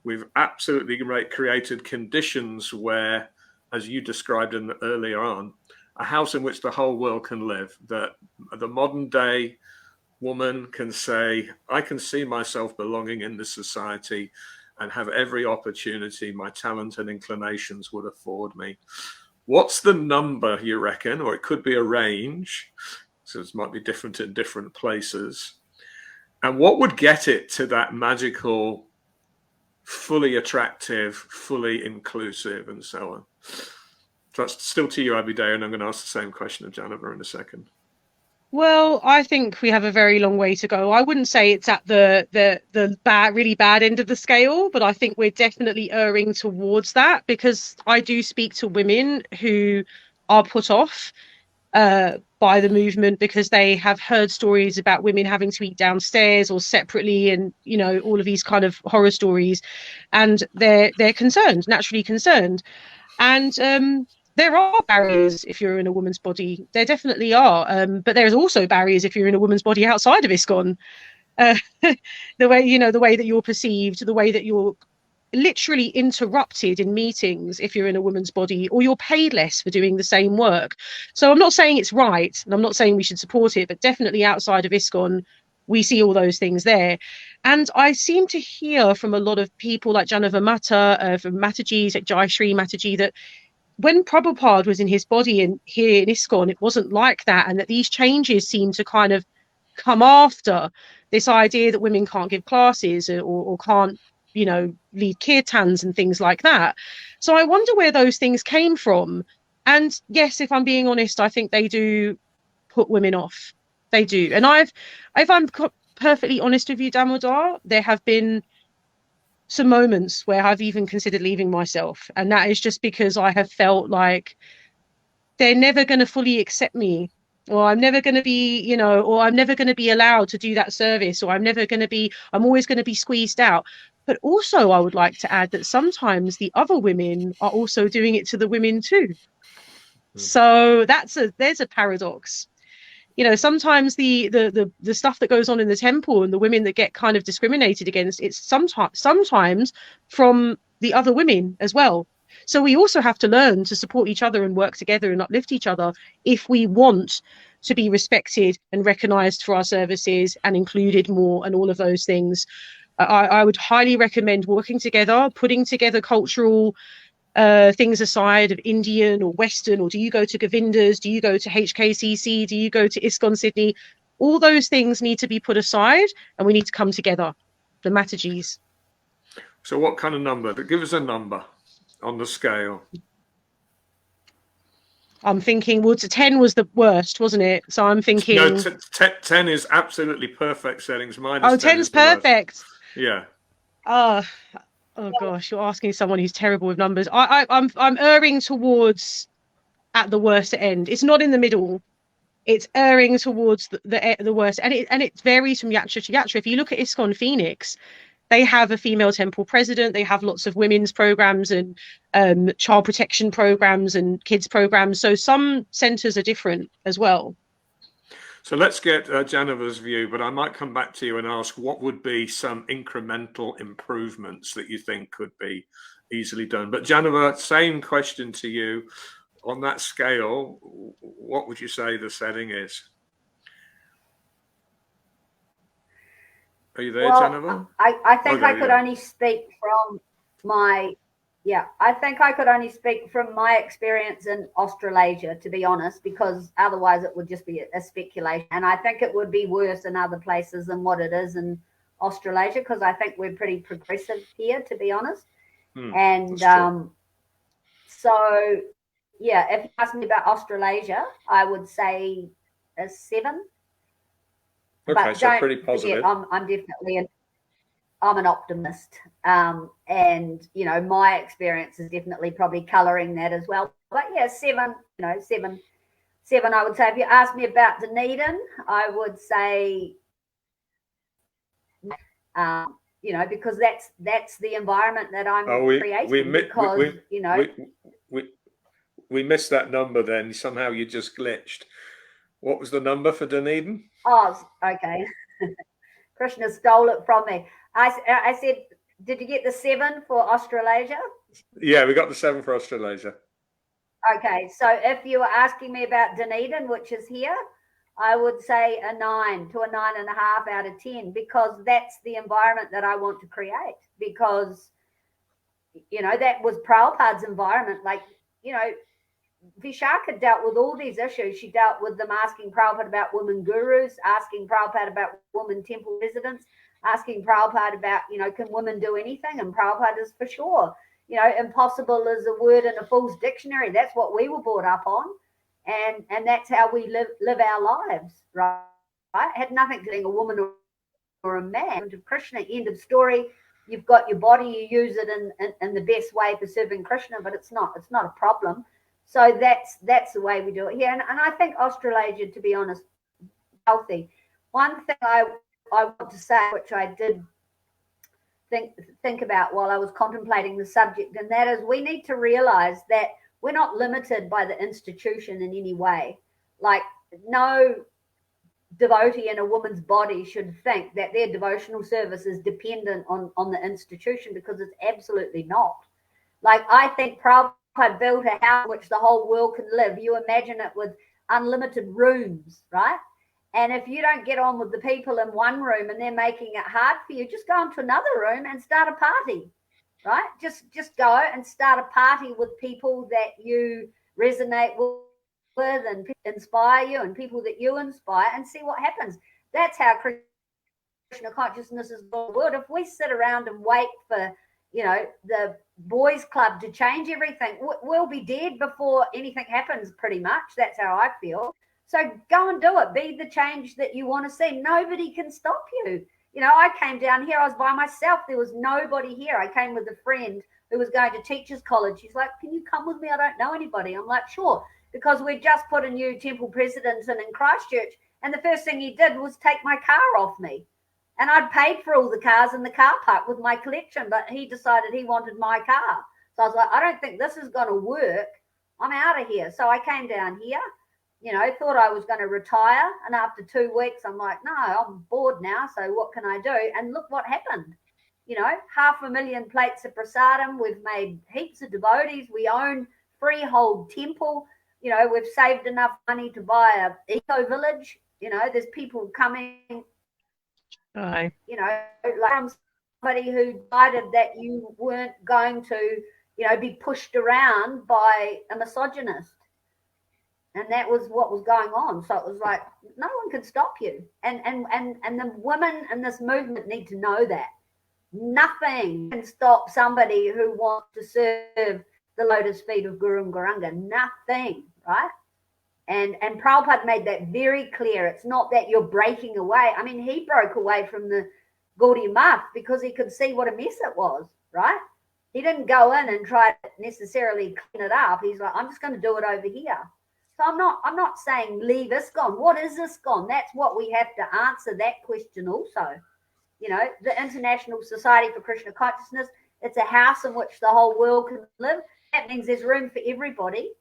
We've absolutely created conditions where, as you described earlier on, a house in which the whole world can live, that the modern day woman can say, I can see myself belonging in this society and have every opportunity my talent and inclinations would afford me. What's the number, you reckon? Or it could be a range, so it might be different in different places. And what would get it to that magical, fully attractive, fully inclusive, and so on? So that's still to you, Abhidaya, and I'm going to ask the same question of Janava in a second. Well, I think we have a very long way to go. I wouldn't say it's at the really bad end of the scale, but I think we're definitely erring towards that, because I do speak to women who are put off by the movement because they have heard stories about women having to eat downstairs or separately, and all of these kind of horror stories, and they're concerned, naturally concerned. And there are barriers if you're in a woman's body. There definitely are. But there's also barriers if you're in a woman's body outside of ISKCON. The way that you're perceived, the way that you're literally interrupted in meetings if you're in a woman's body, or you're paid less for doing the same work. So I'm not saying it's right, and I'm not saying we should support it, but definitely outside of ISKCON, we see all those things there. And I seem to hear from a lot of people like Janava Mata, from Mataji's, like Jayashree Mataji, that when Prabhupada was in his body and here in ISKCON, it wasn't like that, and that these changes seem to kind of come after this idea that women can't give classes or can't, lead kirtans and things like that. So I wonder where those things came from. And yes, if I'm being honest, I think they do put women off. They do. And if I'm perfectly honest with you, Damodar, there have been some moments where I've even considered leaving myself, and that is just because I have felt like they're never going to fully accept me, or I'm never going to be, or I'm never going to be allowed to do that service, or I'm always going to be squeezed out. But also I would like to add that sometimes the other women are also doing it to the women too. So there's a paradox. Sometimes the stuff that goes on in the temple and the women that get kind of discriminated against, it's sometimes from the other women as well. So we also have to learn to support each other and work together and uplift each other if we want to be respected and recognized for our services and included more and all of those things. I would highly recommend working together, putting together cultural things aside of Indian or Western, or do you go to Govinda's, do you go to HKCC, do you go to ISKCON Sydney? All those things need to be put aside, and we need to come together, the Matajis. So what kind of number? Give us a number on the scale. I'm thinking, 10 was the worst, wasn't it? So I'm thinking... No, 10 is absolutely perfect settings. -10 10's perfect. Yeah. Oh gosh, you're asking someone who's terrible with numbers. I'm erring towards at the worst end. It's not in the middle. It's erring towards the worst, and it varies from yatra to yatra. If you look at ISKCON Phoenix, they have a female temple president. They have lots of women's programs and child protection programs and kids programs. So some centers are different as well. So let's get Janova's view, but I might come back to you and ask what would be some incremental improvements that you think could be easily done. But Janova, same question to you. On that scale, what would you say the setting is? Are you there, Janova? I think I could only speak from my experience in Australasia, to be honest, because otherwise it would just be a speculation. And I think it would be worse in other places than what it is in Australasia, because I think we're pretty progressive here, to be honest. And so, yeah, if you ask me about Australasia, I would say a 7. Okay, but so pretty positive. I'm definitely I'm an optimist, and you know, my experience is definitely probably colouring that as well. But yeah, 7. You know, 7. I would say. If you ask me about Dunedin, I would say, you know, because that's the environment that I'm creating. We missed that number. Then somehow you just glitched. What was the number for Dunedin? Oh, okay. Krishna stole it from me. I said, did you get the 7 for Australasia? Yeah, we got the 7 for Australasia. Okay, so if you were asking me about Dunedin, which is here, I would say a 9 to a 9.5 out of 10, because that's the environment that I want to create. Because, you know, that was Prabhupada's environment. Like, you know, Vishaka dealt with all these issues. She dealt with them asking Prabhupada about women gurus, asking Prabhupada about women temple residents, asking Prabhupada about, you know, can women do anything? And Prabhupada is for sure. You know, impossible is a word in a fool's dictionary. That's what we were brought up on. And that's how we live our lives, right? It had nothing to do with a woman or a man. To Krishna, end of story. You've got your body, you use it in the best way for serving Krishna, but it's not a problem. So that's the way we do it here. And I think Australasia, to be honest, healthy. One thing I want to say, which I did think about while I was contemplating the subject, and that is we need to realize that we're not limited by the institution in any way. Like, no devotee in a woman's body should think that their devotional service is dependent on the institution, because it's absolutely not. Like, I think Prabhupada built a house in which the whole world can live. You imagine it with unlimited rooms, right? And if you don't get on with the people in one room and they're making it hard for you, just go into another room and start a party, right? Just go and start a party with people that you resonate with and inspire you, and people that you inspire, and see what happens. That's how Krishna consciousness is going to work. If we sit around and wait for, you know, the boys club to change everything, we'll be dead before anything happens, pretty much. That's how I feel. So go and do it. Be the change that you want to see. Nobody can stop you. You know, I came down here, I was by myself. There was nobody here. I came with a friend who was going to teachers college. She's like, can you come with me? I don't know anybody. I'm like, sure. Because we just put a new temple president in Christchurch, and the first thing he did was take my car off me. And I'd paid for all the cars in the car park with my collection, but he decided he wanted my car. So I was like, I don't think this is going to work. I'm out of here. So I came down here, you know, thought I was going to retire. And after 2 weeks, I'm like, no, I'm bored now. So what can I do? And look what happened. You know, 500,000 plates of prasadam. We've made heaps of devotees. We own freehold temple. You know, we've saved enough money to buy a eco village. You know, there's people coming. Aye. You know, like somebody who decided that you weren't going to, you know, be pushed around by a misogynist. And that was what was going on. So it was like, no one can stop you. And the women in this movement need to know that. Nothing can stop somebody who wants to serve the lotus feet of Guru and Gauranga. Nothing, right? And Prabhupada made that very clear. It's not that you're breaking away. I mean, he broke away from the Gaudiya Math because he could see what a mess it was, right? He didn't go in and try to necessarily clean it up. He's like, I'm just going to do it over here. So I'm not saying leave ISKCON. What is ISKCON? That's what we have to answer that question also. You know, the International Society for Krishna Consciousness, it's a house in which the whole world can live. That means there's room for everybody,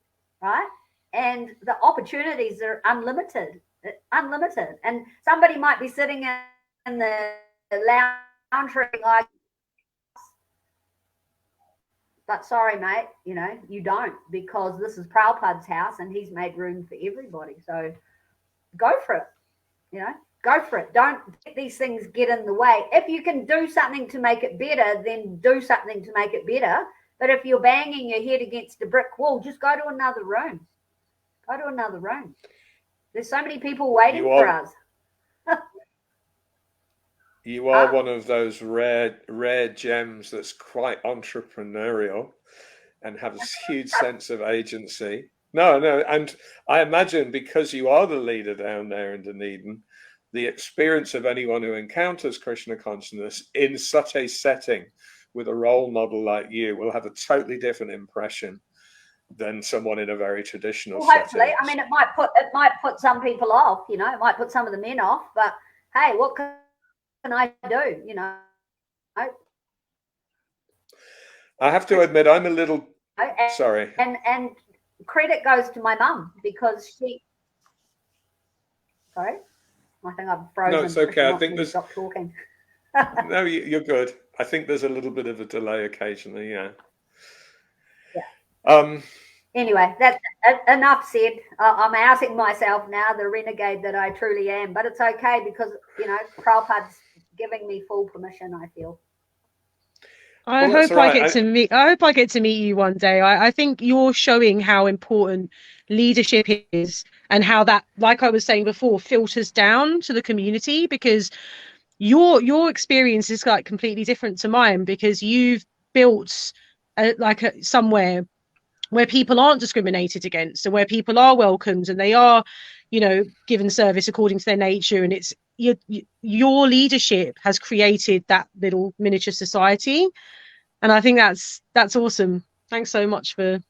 right? and the opportunities are unlimited. And somebody might be sitting in the lounge room like, but sorry, mate, you don't, because this is Prabhupada's house and he's made room for everybody. So go for it, go for it. Don't let these things get in the way. If you can do something to make it better, then do something to make it better. But if you're banging your head against a brick wall, just go to another room. Go to another room. There's so many people waiting for us. You are one of those rare gems that's quite entrepreneurial and have a huge sense of agency. No, and I imagine because you are the leader down there in Dunedin, the experience of anyone who encounters Krishna consciousness in such a setting with a role model like you will have a totally different impression than someone in a very traditional setting. Hopefully. I mean, it might put some people off, it might put some of the men off, but hey, what can I do, I have to admit, I'm a little sorry. And credit goes to my mum, because sorry, I think I've frozen. No, it's okay. I think stop talking. No, you're good. I think there's a little bit of a delay occasionally. Yeah. Anyway, that's enough said. I'm outing myself now, the renegade that I truly am. But it's okay, because Prabhupada's giving me full permission, I feel. I hope I get to meet you one day. I think you're showing how important leadership is, and how that, like I was saying before, filters down to the community, because your experience is like completely different to mine, because you've built somewhere where people aren't discriminated against, and where people are welcomed, and they are, given service according to their nature. And it's your leadership has created that little miniature society. And I think that's awesome. Thanks so much for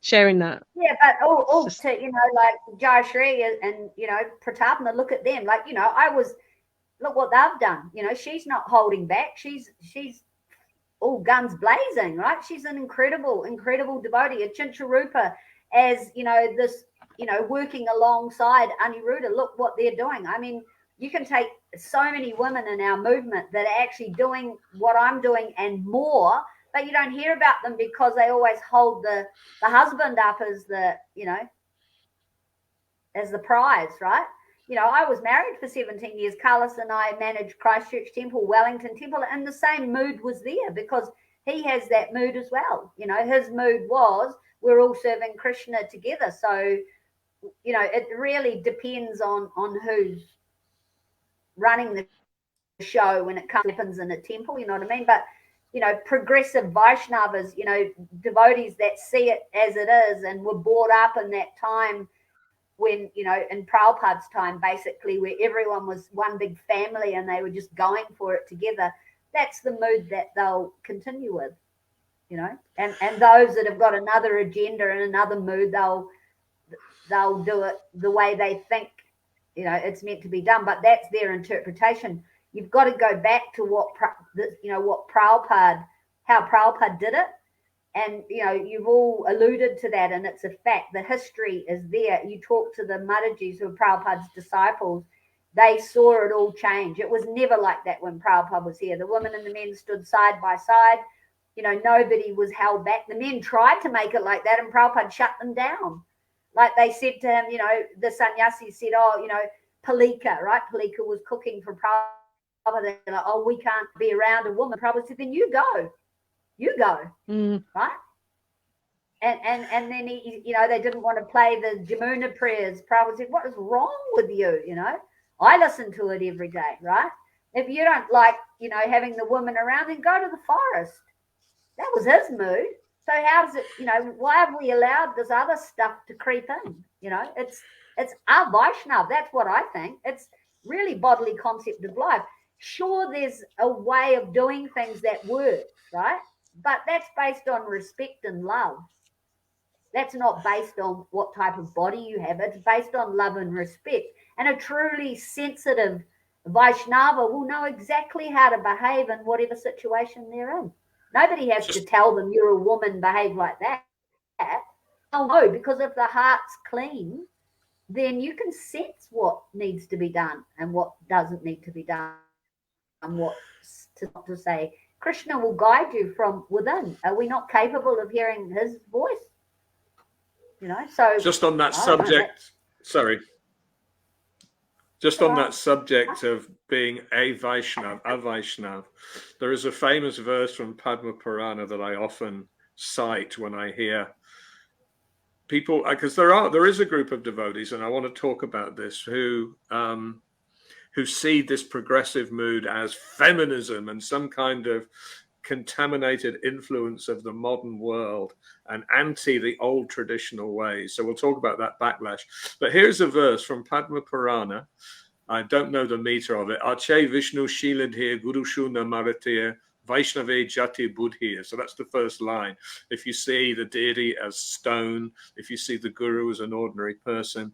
sharing that. Yeah, but all to, like Jayashree and, Pratapna, look at them. Like, look what they've done. She's not holding back. She's all guns blazing, right? She's an incredible devotee. Achincha Rupa, as, this, working alongside Aniruddha, look what they're doing. I mean, you can take so many women in our movement that are actually doing what I'm doing and more, but you don't hear about them because they always hold the husband up as as the prize, right? I was married for 17 years. Carlos and I managed Christchurch Temple, Wellington Temple, and the same mood was there, because he has that mood as well. His mood was, we're all serving Krishna together. So, it really depends on who's running the show when it happens in a temple, you know what I mean? But, progressive Vaishnavas, devotees that see it as it is and were brought up in that time when, in Prabhupada's time, basically, where everyone was one big family and they were just going for it together. That's the mood that they'll continue with, and those that have got another agenda and another mood, they'll do it the way they think, it's meant to be done, but that's their interpretation. You've got to go back to what Prabhupada, how Prabhupada did it. And, you've all alluded to that, and it's a fact. The history is there. You talk to the Madhajis, who are Prabhupada's disciples, they saw it all change. It was never like that when Prabhupada was here. The women and the men stood side by side. Nobody was held back. The men tried to make it like that, and Prabhupada shut them down. Like they said to him, the sannyasis said, Palika, right? Palika was cooking for Prabhupada. They're like, we can't be around a woman. Prabhupada said, then you go. Right? And then he, they didn't want to play the Jamuna prayers. Prabhupada said, what is wrong with you? I listen to it every day, right? If you don't like, having the women around, then go to the forest. That was his mood. So how does it, why have we allowed this other stuff to creep in? It's our Vaishnav. That's what I think. It's really bodily concept of life. Sure, there's a way of doing things that works, right? But that's based on respect and love. That's not based on what type of body you have. It's based on love and respect. And a truly sensitive Vaishnava will know exactly how to behave in whatever situation they're in. Nobody has to tell them, you're a woman, behave like that. know, because if the heart's clean, then you can sense what needs to be done and what doesn't need to be done, and what to say. Krishna will guide you from within. Are we not capable of hearing his voice? You know, so just on that subject, just on that subject of being a Vaishnav, there is a famous verse from Padma Purana that I often cite when I hear people, because there is a group of devotees, and I want to talk about this, who see this progressive mood as feminism and some kind of contaminated influence of the modern world and anti the old traditional ways. So we'll talk about that backlash. But here's a verse from Padma Purana. I don't know the meter of it. Ache Vishnu Shiladhir Gurushuna Maratir Vaishnave Jati Budhir. So that's the first line. If you see the deity as stone, if you see the guru as an ordinary person,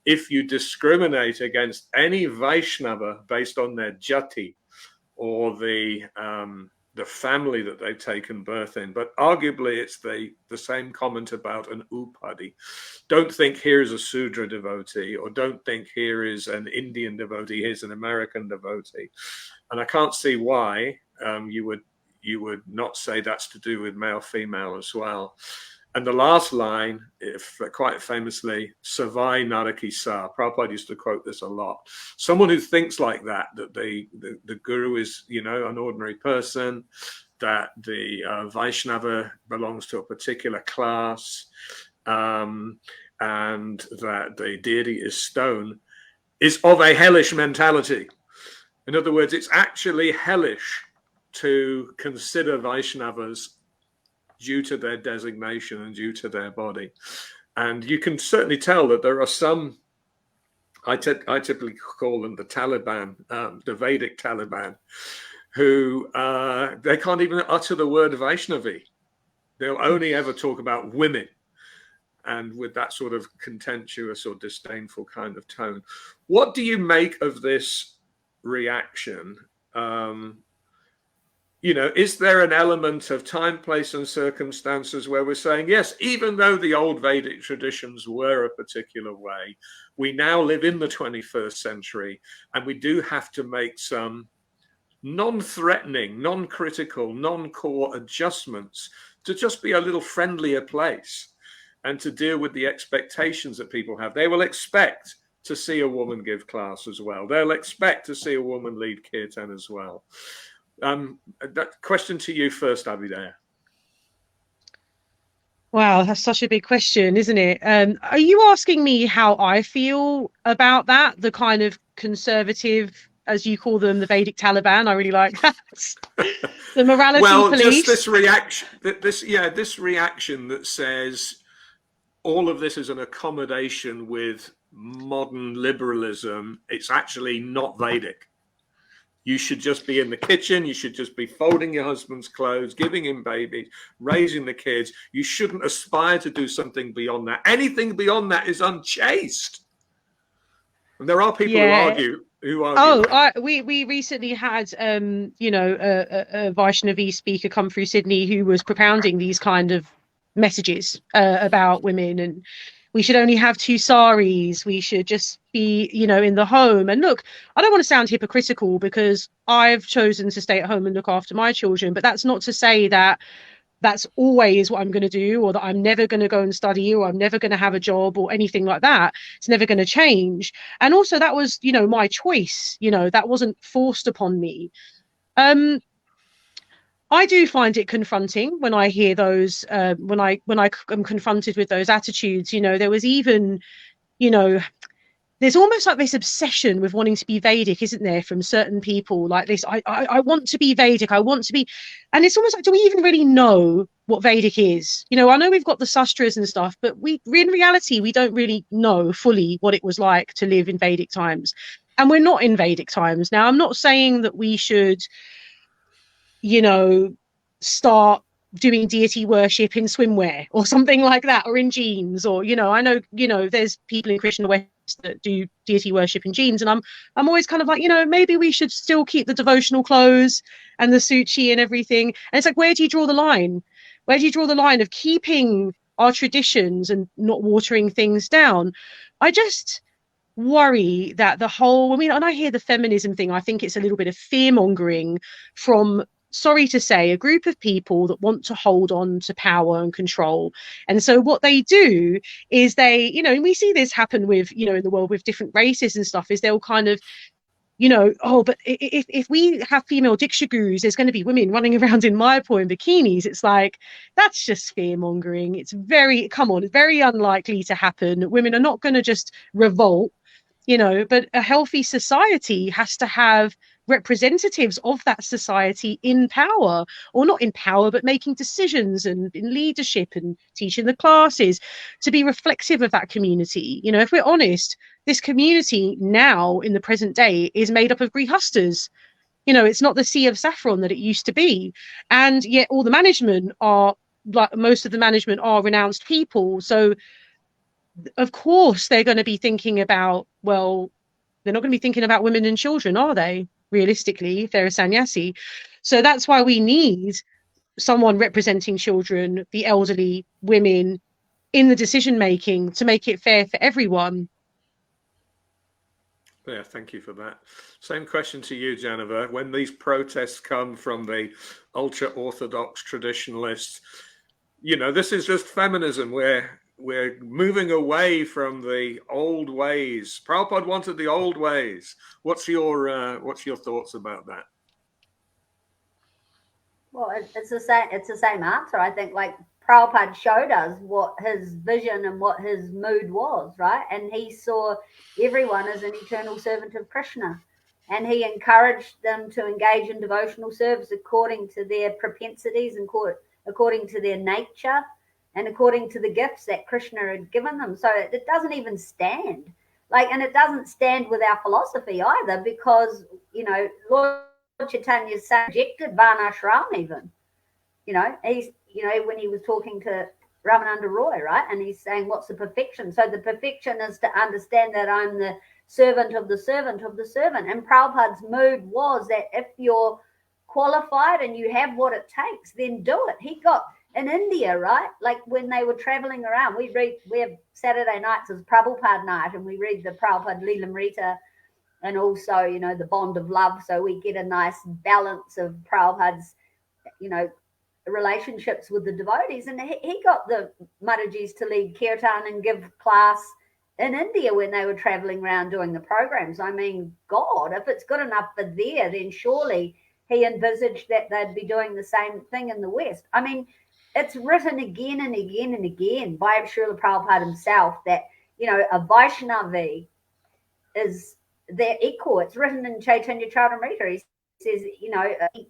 if you discriminate against any Vaishnava based on their jati or the family that they've taken birth in, but arguably it's the same comment about an upadi. Don't think here is a Sudra devotee, or don't think here is an Indian devotee, here's an American devotee. And I can't see why you would not say that's to do with male, female as well. And the last line, if quite famously, Savai Naraki Sa. Prabhupada used to quote this a lot. Someone who thinks like that the guru is, an ordinary person, that the Vaishnava belongs to a particular class, and that the deity is stone, is of a hellish mentality. In other words, it's actually hellish to consider Vaishnavas due to their designation and due to their body. And you can certainly tell that there are some, I typically call them the Taliban, the Vedic Taliban, who they can't even utter the word Vaishnavi. They'll only ever talk about women, and with that sort of contemptuous or disdainful kind of tone. What do you make of this reaction? Is there an element of time, place, and circumstances where we're saying, yes, even though the old Vedic traditions were a particular way, we now live in the 21st century, and we do have to make some non-threatening, non-critical, non-core adjustments to just be a little friendlier place and to deal with the expectations that people have. They will expect to see a woman give class as well. They'll expect to see a woman lead kirtan as well. That question to you first, Abhidaya. Wow, that's such a big question, isn't it? Are you asking me how I feel about that? The kind of conservative, as you call them, the Vedic Taliban. I really like that. The morality police. Just this reaction. This reaction that says all of this is an accommodation with modern liberalism. It's actually not Vedic. You should just be in the kitchen. You should just be folding your husband's clothes, giving him babies, raising the kids. You shouldn't aspire to do something beyond that. Anything beyond that is unchaste. And there are people who argue. We recently had a Vaishnavi speaker come through Sydney who was propounding these kind of messages about women, and we should only have 2 saris. We should just be, in the home. And look, I don't want to sound hypocritical because I've chosen to stay at home and look after my children. But that's not to say that that's always what I'm going to do, or that I'm never going to go and study, or I'm never going to have a job or anything like that. It's never going to change. And also that was, my choice. That wasn't forced upon me. I do find it confronting when I hear those, when I am confronted with those attitudes. There was even, there's almost like this obsession with wanting to be Vedic, isn't there, from certain people like this. I want to be Vedic. I want to be, and it's almost like, do we even really know what Vedic is? I know we've got the sastras and stuff, but in reality, we don't really know fully what it was like to live in Vedic times. And we're not in Vedic times. Now, I'm not saying that we should, start doing deity worship in swimwear or something like that, or in jeans, or, I know, there's people in Krishna West that do deity worship in jeans. And I'm always kind of like, maybe we should still keep the devotional clothes and the suchi and everything. And it's like, where do you draw the line? Where do you draw the line of keeping our traditions and not watering things down. I just worry that the whole, I mean, and I hear the feminism thing, I think it's a little bit of fear mongering from, sorry to say, a group of people that want to hold on to power and control. And so what they do is they, you know, and we see this happen with, you know, in the world with different races and stuff, is they'll kind of, you know, oh, but if we have female dikshagus, there's going to be women running around in mayapur in bikinis. It's like, that's just fear mongering. It's very, come on, it's very unlikely to happen. Women are not going to just revolt, you know, but a healthy society has to have representatives of that society in power, or not in power, but making decisions and in leadership and teaching the classes to be reflective of that community. You know, if we're honest, this community now in the present day is made up of grihustas. You know, it's not the sea of saffron that it used to be. And yet all the management are, like most of the management are renounced people. So of course they're going to be thinking about, well, they're not going to be thinking about women and children, are they? Realistically, if they're a sannyasi. So that's why we need someone representing children, the elderly, women in the decision making to make it fair for everyone. Yeah, thank you for that. Same question to you, Janova. When these protests come from the ultra-Orthodox traditionalists, you know, this is just feminism. We're moving away from the old ways. Prabhupada wanted the old ways. What's your thoughts about that? Well, it's the same. It's the same answer. I think, like Prabhupada showed us what his vision and what his mood was, right? And he saw everyone as an eternal servant of Krishna, and he encouraged them to engage in devotional service according to their propensities and according to their nature and according to the gifts that Krishna had given them. So it doesn't even stand, like, and it doesn't stand with our philosophy either, because, you know, Lord Chaitanya rejected Varnashram even. You know, he's, you know, when he was talking to Ramananda Roy, right? And he's saying, what's the perfection? So the perfection is to understand that I'm the servant of the servant of the servant. And Prabhupada's mood was that if you're qualified and you have what it takes, then do it. He got in India, right? Like when they were traveling around, we have Saturday nights as Prabhupada night, and we read the Prabhupada Lilamrita, and also, you know, the bond of love. So we get a nice balance of Prabhupada's, you know, relationships with the devotees. And he got the Maharajis to lead kirtan and give class in India when they were traveling around doing the programs. I mean, God, if it's good enough for there, then surely he envisaged that they'd be doing the same thing in the West. I mean, it's written again and again and again by Srila Prabhupada himself that, you know, a Vaishnavi is their equal. It's written in Chaitanya Charitamrita. He says, you know, a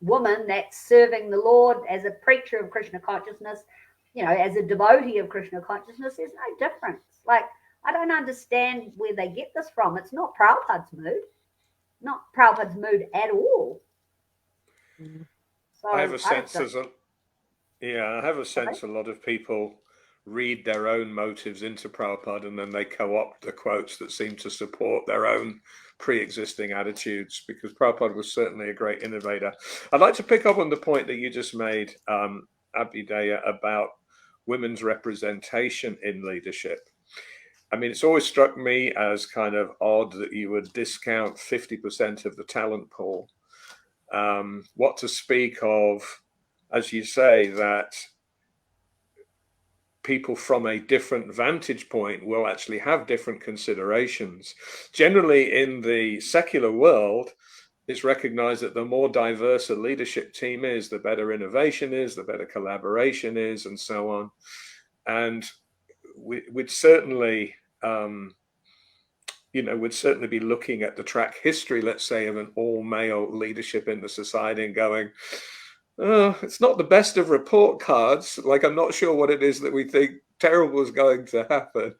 woman that's serving the Lord as a preacher of Krishna consciousness, you know, as a devotee of Krishna consciousness, there's no difference. Like, I don't understand where they get this from. It's not Prabhupada's mood, not Prabhupada's mood at all. So I have a sense a lot of people read their own motives into Prabhupada, and then they co-opt the quotes that seem to support their own pre-existing attitudes, because Prabhupada was certainly a great innovator. I'd like to pick up on the point that you just made, Abhideya, about women's representation in leadership. I mean, it's always struck me as kind of odd that you would discount 50% of the talent pool. What to speak of, as you say, that people from a different vantage point will actually have different considerations. Generally, in the secular world, it's recognized that the more diverse a leadership team is, the better innovation is, the better collaboration is, and so on. And we'd certainly, we'd certainly be looking at the track history, let's say, of an all-male leadership in the society and going, oh, it's not the best of report cards. Like, I'm not sure what it is that we think terrible is going to happen.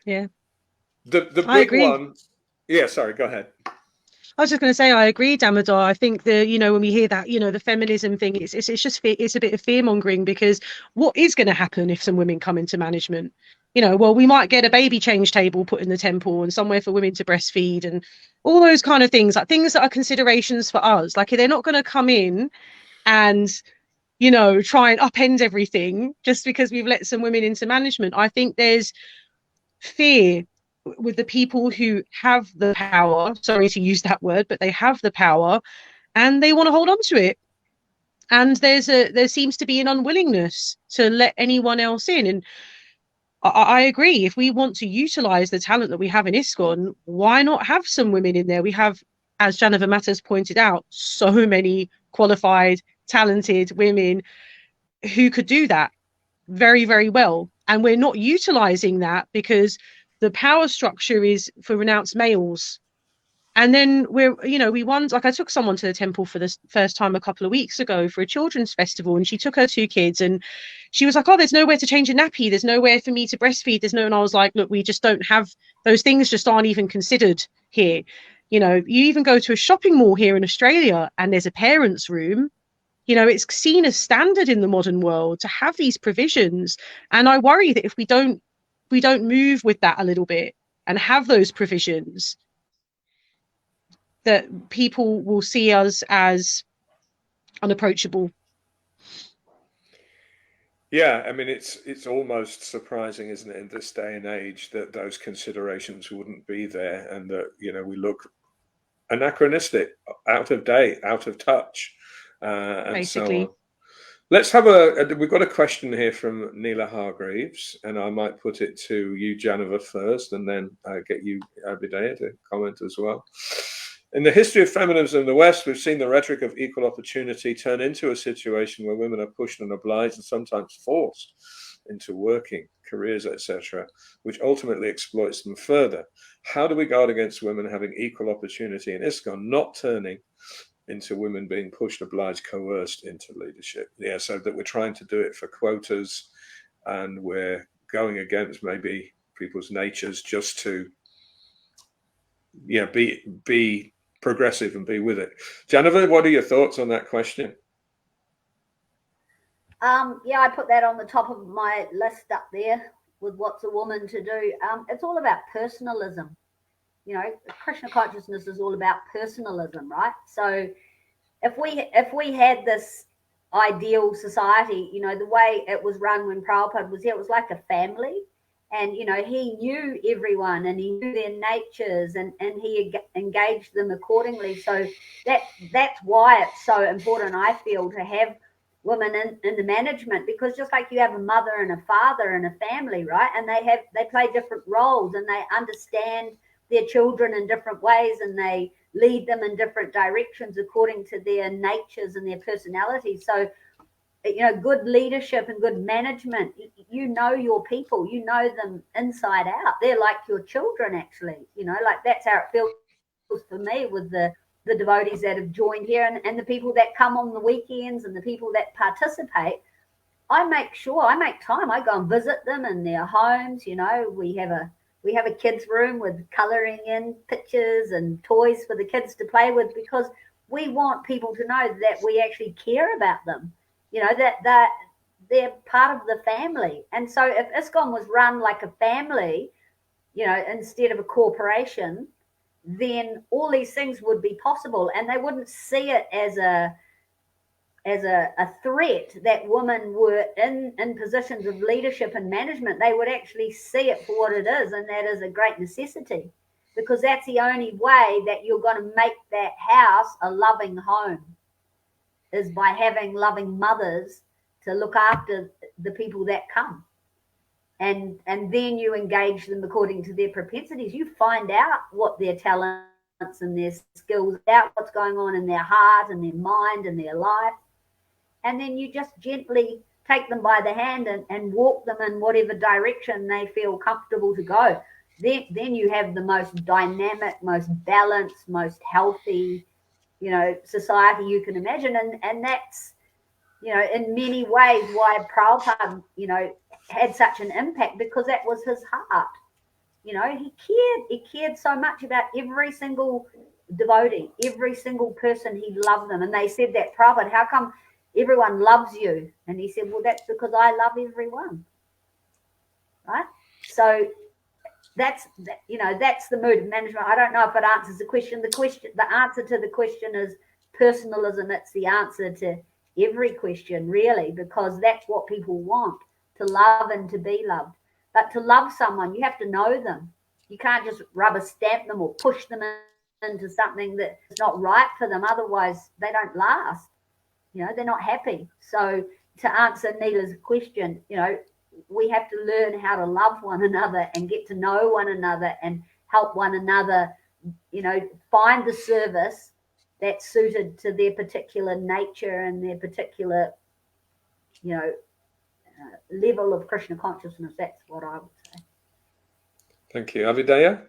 Yeah. The big one. Yeah, sorry, go ahead. I was just going to say, I agree, Damodar. I think when we hear that, the feminism thing, it's a bit of fear mongering, because what is going to happen if some women come into management? Well, we might get a baby change table put in the temple and somewhere for women to breastfeed and all those kind of things, like things that are considerations for us. Like, they're not going to come in and, try and upend everything just because we've let some women into management. I think there's fear with the people who have the power, sorry to use that word, but they have the power and they want to hold on to it. And there seems to be an unwillingness to let anyone else in. And I agree. If we want to utilize the talent that we have in ISKCON, why not have some women in there? We have, as Janova Matters pointed out, so many qualified, talented women who could do that very, very well. And we're not utilizing that because the power structure is for renounced males. And then we won. Like, I took someone to the temple for the first time a couple of weeks ago for a children's festival, and she took her 2 kids, and she was like, "Oh, there's nowhere to change a nappy. There's nowhere for me to breastfeed. And I was like, look, we just don't have those things. Just aren't even considered here. You even go to a shopping mall here in Australia, and there's a parents' room. It's seen as standard in the modern world to have these provisions, and I worry that if we don't move with that a little bit and have those provisions, that people will see us as unapproachable. Yeah, I mean, it's almost surprising, isn't it, in this day and age, that those considerations wouldn't be there, and that we look anachronistic, out of date, out of touch, and Basically. so on. Let's have we've got a question here from Neela Hargreaves, and I might put it to you, Janova, first, and then get you, Abhidaya, to comment as well. In the history of feminism in the West, we've seen the rhetoric of equal opportunity turn into a situation where women are pushed and obliged and sometimes forced into working careers, etc., which ultimately exploits them further. How do we guard against women having equal opportunity in ISKCON, not turning into women being pushed, obliged, coerced into leadership? Yeah, so that we're trying to do it for quotas, and we're going against maybe people's natures just to be progressive and be with it. Janova, what are your thoughts on that question? I put that on the top of my list up there with what's a woman to do. It's all about personalism. Krishna consciousness is all about personalism, right? So if we had this ideal society, the way it was run when Prabhupada was here, it was like a family. And, he knew everyone and he knew their natures, and he engaged them accordingly. So that's why it's so important, I feel, to have women in the management, because just like you have a mother and a father and a family, right? And they play different roles, and they understand their children in different ways, and they lead them in different directions according to their natures and their personalities. So good leadership and good management, your people, them inside out. They're like your children, actually. Like, that's how it feels for me with the devotees that have joined here, and the people that come on the weekends, and the people that participate. I make time. I go and visit them in their homes. We have a kids room with coloring in pictures and toys for the kids to play with, because we want people to know that we actually care about them. That they're part of the family. And so if ISKCON was run like a family, instead of a corporation, then all these things would be possible, and they wouldn't see it as a threat that women were in positions of leadership and management. They would actually see it for what it is, and that is a great necessity, because that's the only way that you're going to make that house a loving home, is by having loving mothers to look after the people that come. And then you engage them according to their propensities. You find out what their talents and their skills, out what's going on in their heart and their mind and their life. And then you just gently take them by the hand and walk them in whatever direction they feel comfortable to go. Then you have the most dynamic, most balanced, most healthy, society you can imagine. And that's, in many ways why Prabhupada, had such an impact, because that was his heart. He cared so much about every single devotee, every single person. He loved them. And they said that, Prabhupada, how come everyone loves you? And he said, well, that's because I love everyone. Right? So that's the mood of management. I don't know if it answers the question. The answer to the question is personalism. It's the answer to every question, really, because that's what people want, to love and to be loved. But to love someone, you have to know them. You can't just rubber stamp them or push them into something that's not right for them. Otherwise, they don't last. They're not happy. So to answer Neela's question, we have to learn how to love one another and get to know one another and help one another, find the service that's suited to their particular nature and their particular, level of Krishna consciousness. That's what I would say. Thank you. Avidaya?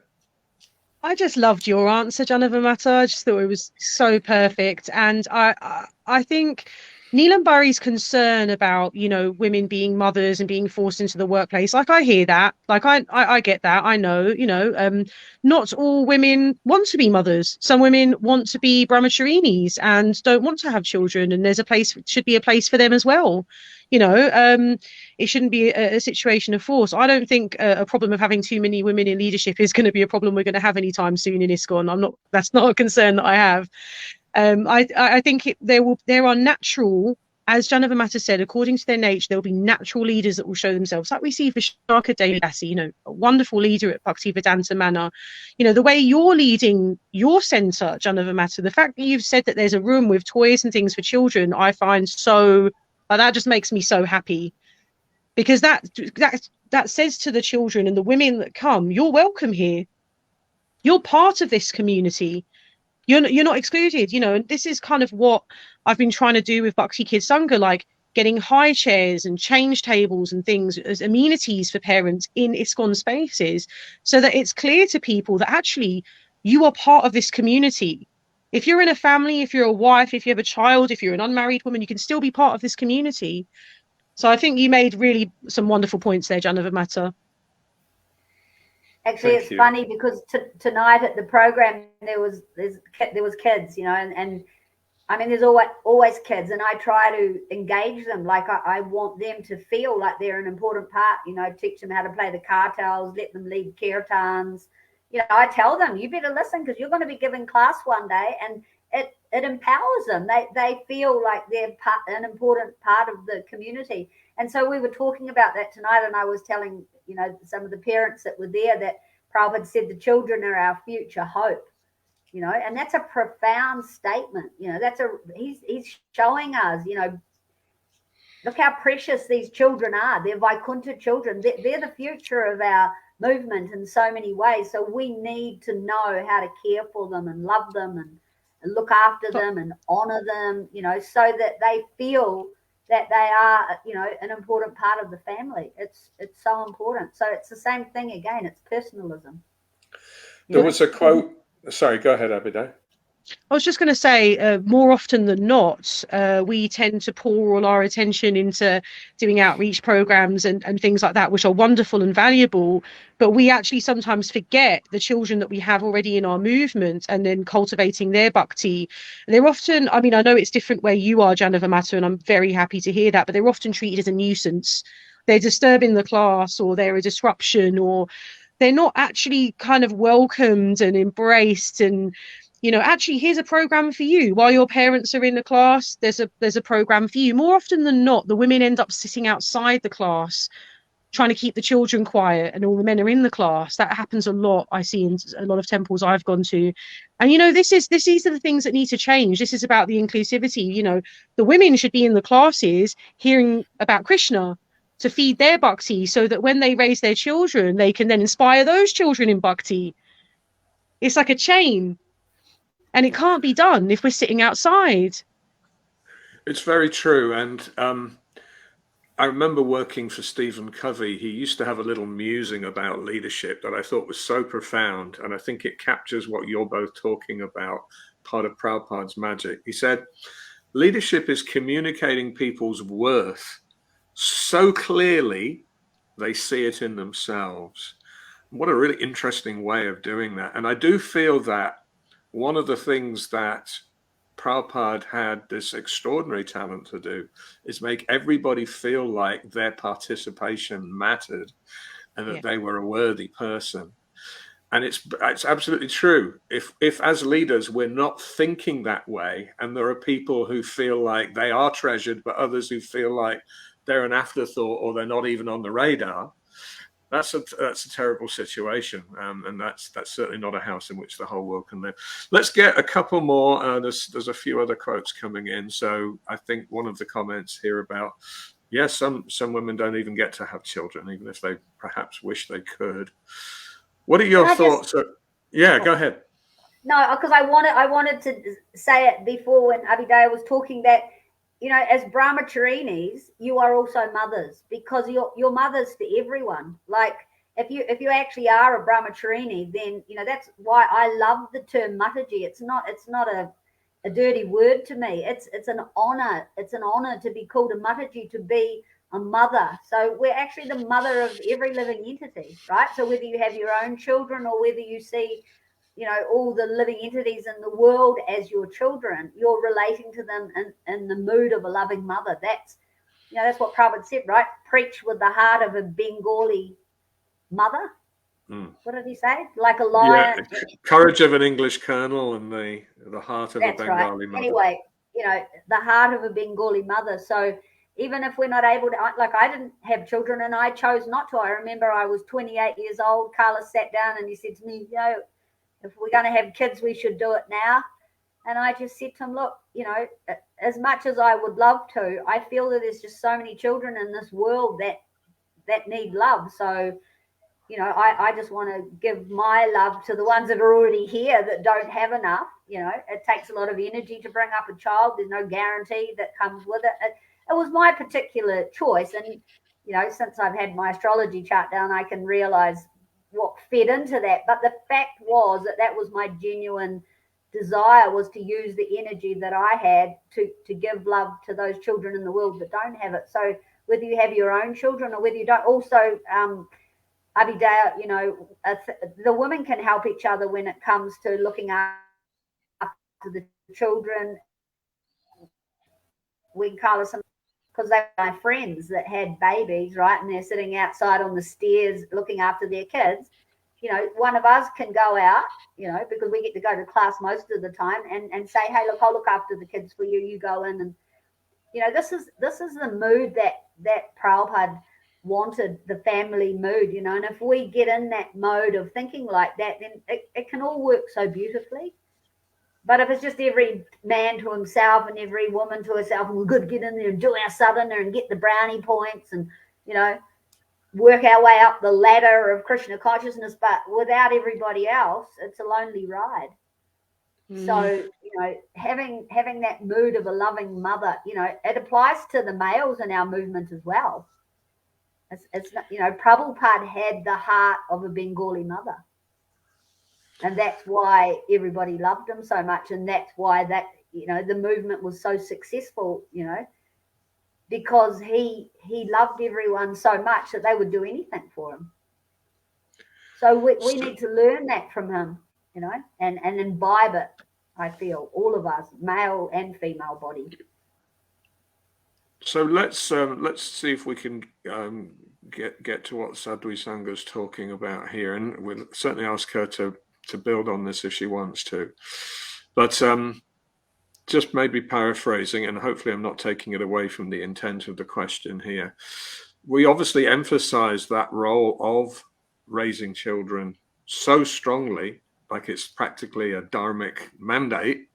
I just loved your answer, Janavamata. I just thought it was so perfect. And I think Neelam Buri's concern about, women being mothers and being forced into the workplace, like, I hear that. Like, I get that. I know, not all women want to be mothers. Some women want to be brahmacharinis and don't want to have children. And should be a place for them as well. It shouldn't be a situation of force. I don't think a problem of having too many women in leadership is going to be a problem we're going to have anytime soon in ISKCON. That's not a concern that I have. I think there are natural, as Janavamata said, according to their nature, there will be natural leaders that will show themselves. Like we see Vishaka Devdasi, a wonderful leader at Bhaktivedanta Manor. The way you're leading your centre, Janavamata, the fact that you've said that there's a room with toys and things for children, I find so, that just makes me so happy. Because that says to the children and the women that come, you're welcome here. You're part of this community. You're not excluded, and this is kind of what I've been trying to do with Bhakti Kids Sangha, like getting high chairs and change tables and things as amenities for parents in ISKCON spaces, so that it's clear to people that actually you are part of this community. If you're in a family, if you're a wife, if you have a child, if you're an unmarried woman, you can still be part of this community. So I think you made really some wonderful points there, Janavamata. Actually, it's funny because tonight at the program there was kids, and I mean there's always kids, and I try to engage them. Like I want them to feel like they're an important part. Teach them how to play the kartals, let them lead kirtans. I tell them, you better listen because you're going to be giving class one day, and it empowers them. They feel like they're an important part of the community. And so we were talking about that tonight, and I was telling, some of the parents that were there that Prabhupada said the children are our future hope, and that's a profound statement. He's showing us, look how precious these children are. They're Vaikuntha children. They're the future of our movement in so many ways. So we need to know how to care for them and love them and look after them and honor them, so that they feel that they are, an important part of the family. It's so important. So it's the same thing again. It's personalism. There was a quote. Sorry, go ahead, Abiday. I was just going to say, more often than not, we tend to pour all our attention into doing outreach programs and things like that, which are wonderful and valuable. But we actually sometimes forget the children that we have already in our movement and then cultivating their bhakti. They're often, I mean, I know it's different where you are, Janavamata, and I'm very happy to hear that, but they're often treated as a nuisance. They're disturbing the class, or they're a disruption, or they're not actually kind of welcomed and embraced. And actually, here's a program for you. While your parents are in the class, there's a program for you. More often than not, the women end up sitting outside the class, trying to keep the children quiet, and all the men are in the class. That happens a lot. I see in a lot of temples I've gone to. And these are the things that need to change. This is about the inclusivity. The women should be in the classes hearing about Krishna to feed their bhakti, so that when they raise their children, they can then inspire those children in bhakti. It's like a chain. And it can't be done if we're sitting outside. It's very true. And I remember working for Stephen Covey. He used to have a little musing about leadership that I thought was so profound. And I think it captures what you're both talking about, part of Prabhupada's magic. He said, leadership is communicating people's worth so clearly they see it in themselves. What a really interesting way of doing that. And I do feel that one of the things that Prabhupada had this extraordinary talent to do is make everybody feel like their participation mattered and that they were a worthy person. And it's absolutely true. If as leaders we're not thinking that way, and there are people who feel like they are treasured, but others who feel like they're an afterthought or they're not even on the radar, that's a terrible situation, and that's certainly not a house in which the whole world can live. Let's get a couple more. There's a few other quotes coming in. So I think one of the comments here about, yes, some women don't even get to have children, even if they perhaps wish they could. What are your thoughts? Yeah, go ahead. No, because I wanted to say it before when Abhidaya was talking that, you know, as brahmacharinis, you are also mothers, because you're mothers to everyone. Like if you actually are a brahmacharini, then, you know, that's why I love the term mataji. It's not a dirty word to me. It's an honor. It's an honor to be called a mataji, to be a mother. So we're actually the mother of every living entity, right? So whether you have your own children or whether you see, you know, all the living entities in the world as your children, you're relating to them in the mood of a loving mother. That's, you know, that's what Prabhupada said, right? Preach with the heart of a Bengali mother. What did he say? Like a lion. Yeah, courage of an English colonel and the heart of a Bengali mother. Anyway, you know, the heart of a Bengali mother. So even if we're not able to, like I didn't have children and I chose not to. I remember I was 28 years old. Carlos sat down and he said to me, you know, if we're going to have kids, we should do it now. And I just said to him, look, you know, as much as I would love to, I feel that there's just so many children in this world that need love. So, you know, I just want to give my love to the ones that are already here that don't have enough. You know, it takes a lot of energy to bring up a child. There's no guarantee that comes with it. It was my particular choice. And, you know, since I've had my astrology chart down, I can realize what fed into that. But the fact was that was my genuine desire, was to use the energy that I had to give love to those children in the world that don't have it. So whether you have your own children or whether you don't, also Abhidaya, you know, the women can help each other when it comes to looking after the children. We Carlos, because they were my friends that had babies, right? And they're sitting outside on the stairs looking after their kids. You know, one of us can go out, you know, because we get to go to class most of the time and say, hey, look, I'll look after the kids for you. You go in. And, you know, this is the mood that Prabhupada wanted, the family mood, you know. And if we get in that mode of thinking like that, then it can all work so beautifully. But if it's just every man to himself and every woman to herself, and we're good to get in there and do our southerner and get the brownie points and, you know, work our way up the ladder of Krishna consciousness, but without everybody else, it's a lonely ride. So, you know, having that mood of a loving mother, you know, it applies to the males in our movement as well. It's not, you know, Prabhupada had the heart of a Bengali mother. And that's why everybody loved him so much. And that's why that, you know, the movement was so successful, you know, because he loved everyone so much that they would do anything for him. So we need to learn that from him, you know, and imbibe it, I feel, all of us, male and female body. So let's see if we can get to what Sadhvi Sanga's talking about here, and we'll certainly ask her to build on this if she wants to. But just maybe paraphrasing, and hopefully I'm not taking it away from the intent of the question here. We obviously emphasize that role of raising children so strongly, like it's practically a dharmic mandate,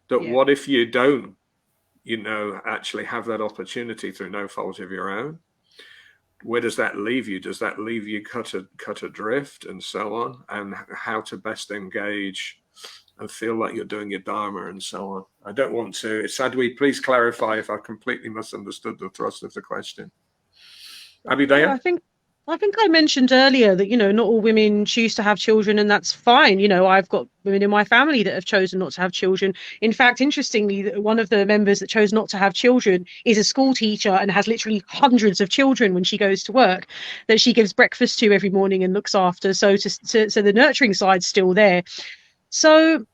that what if you don't, you know, actually have that opportunity through no fault of your own? Where does that leave you? Does that leave you cut adrift and so on? And how to best engage and feel like you're doing your dharma and so on. I don't want to. Sadhvi, please clarify if I completely misunderstood the thrust of the question. Abhidaya? I think I mentioned earlier that, you know, not all women choose to have children, and that's fine. You know, I've got women in my family that have chosen not to have children. In fact, interestingly, one of the members that chose not to have children is a school teacher and has literally hundreds of children when she goes to work that she gives breakfast to every morning and looks after. So the nurturing side's still there. So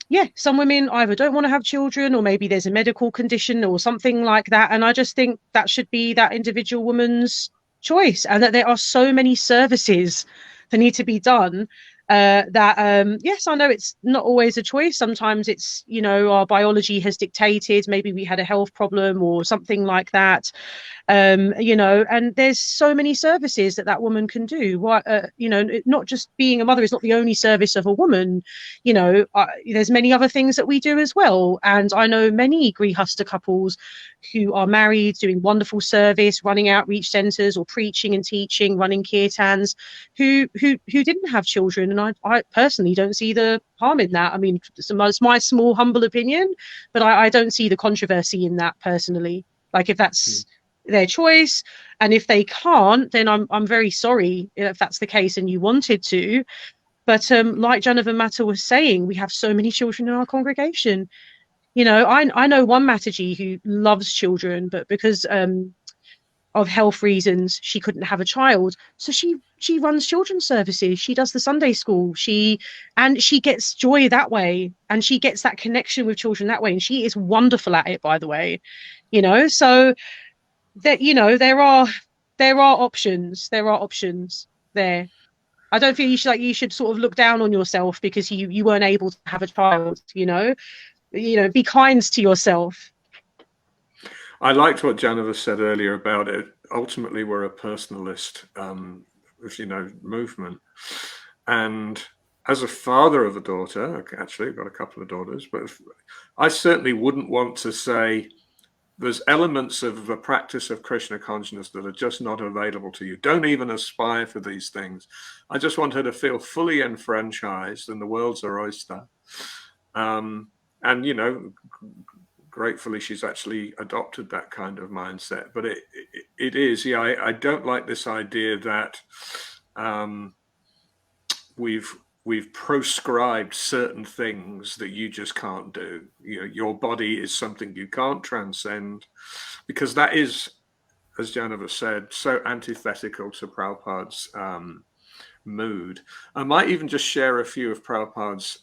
yeah, some women either don't want to have children, or maybe there's a medical condition or something like that. And I just think that should be that individual woman's choice, and that there are so many services that need to be done that yes, I know it's not always a choice. Sometimes it's, you know, our biology has dictated, maybe we had a health problem or something like that. You know, and there's so many services that woman can do. What, you know, not just being a mother is not the only service of a woman. You know, there's many other things that we do as well. And I know many grihasta couples who are married, doing wonderful service, running outreach centres or preaching and teaching, running kirtans, who didn't have children. And I personally don't see the harm in that. I mean, it's my small humble opinion, but I don't see the controversy in that personally. Like, if that's their choice, and if they can't, then I'm very sorry if that's the case and you wanted to. But like Jonathan Matter was saying, we have so many children in our congregation. You know, I know one Mataji who loves children, but because of health reasons, she couldn't have a child. So she runs children's services. She does the Sunday school. She gets joy that way, and she gets that connection with children that way. And she is wonderful at it, by the way. You know, so that, you know, there are options. There are options there. I don't feel you should sort of look down on yourself because you weren't able to have a child. You know, be kind to yourself. I liked what Janova said earlier about it. Ultimately, we're a personalist, you know, movement. And as a father of a daughter, actually, I've got a couple of daughters, but I certainly wouldn't want to say there's elements of the practice of Krishna consciousness that are just not available to you. Don't even aspire for these things. I just want her to feel fully enfranchised and the world's her oyster. And, you know, gratefully, she's actually adopted that kind of mindset. But it is, yeah, I don't like this idea that we've proscribed certain things that you just can't do. You know, your body is something you can't transcend, because that is, as Janova said, so antithetical to Prabhupada's mood. I might even just share a few of Prabhupada's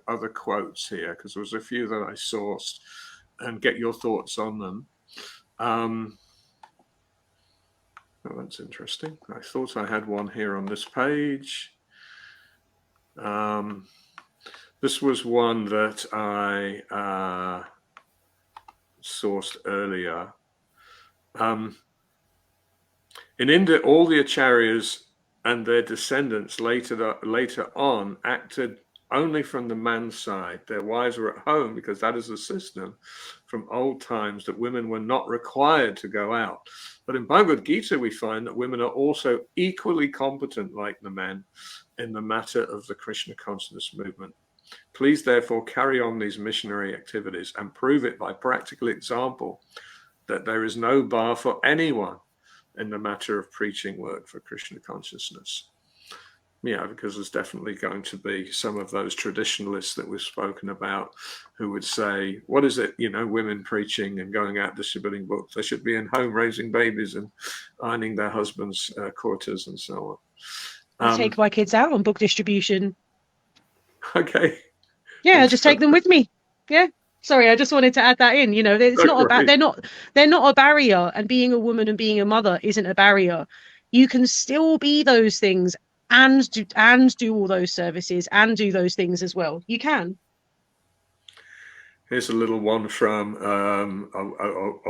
other quotes here, because there was a few that I sourced, and get your thoughts on them. Oh, that's interesting. I thought I had one here on this page. This was one that I sourced earlier. In India, all the acharyas and their descendants later on acted only from the man's side. Their wives were at home because that is a system from old times, that women were not required to go out. But in Bhagavad Gita, we find that women are also equally competent, like the men, in the matter of the Krishna consciousness movement. Please, therefore, carry on these missionary activities and prove it by practical example that there is no bar for anyone in the matter of preaching work for Krishna consciousness. Yeah, because there's definitely going to be some of those traditionalists that we've spoken about who would say, what is it, you know, women preaching and going out distributing books? They should be in home raising babies and ironing their husbands' quarters and so on. I take my kids out on book distribution. Okay. Yeah, just take them with me. Yeah. Sorry, I just wanted to add that in. You know, it's not about, they're not a barrier, and being a woman and being a mother isn't a barrier. You can still be those things and do all those services and do those things as well. You can. Here's a little one from a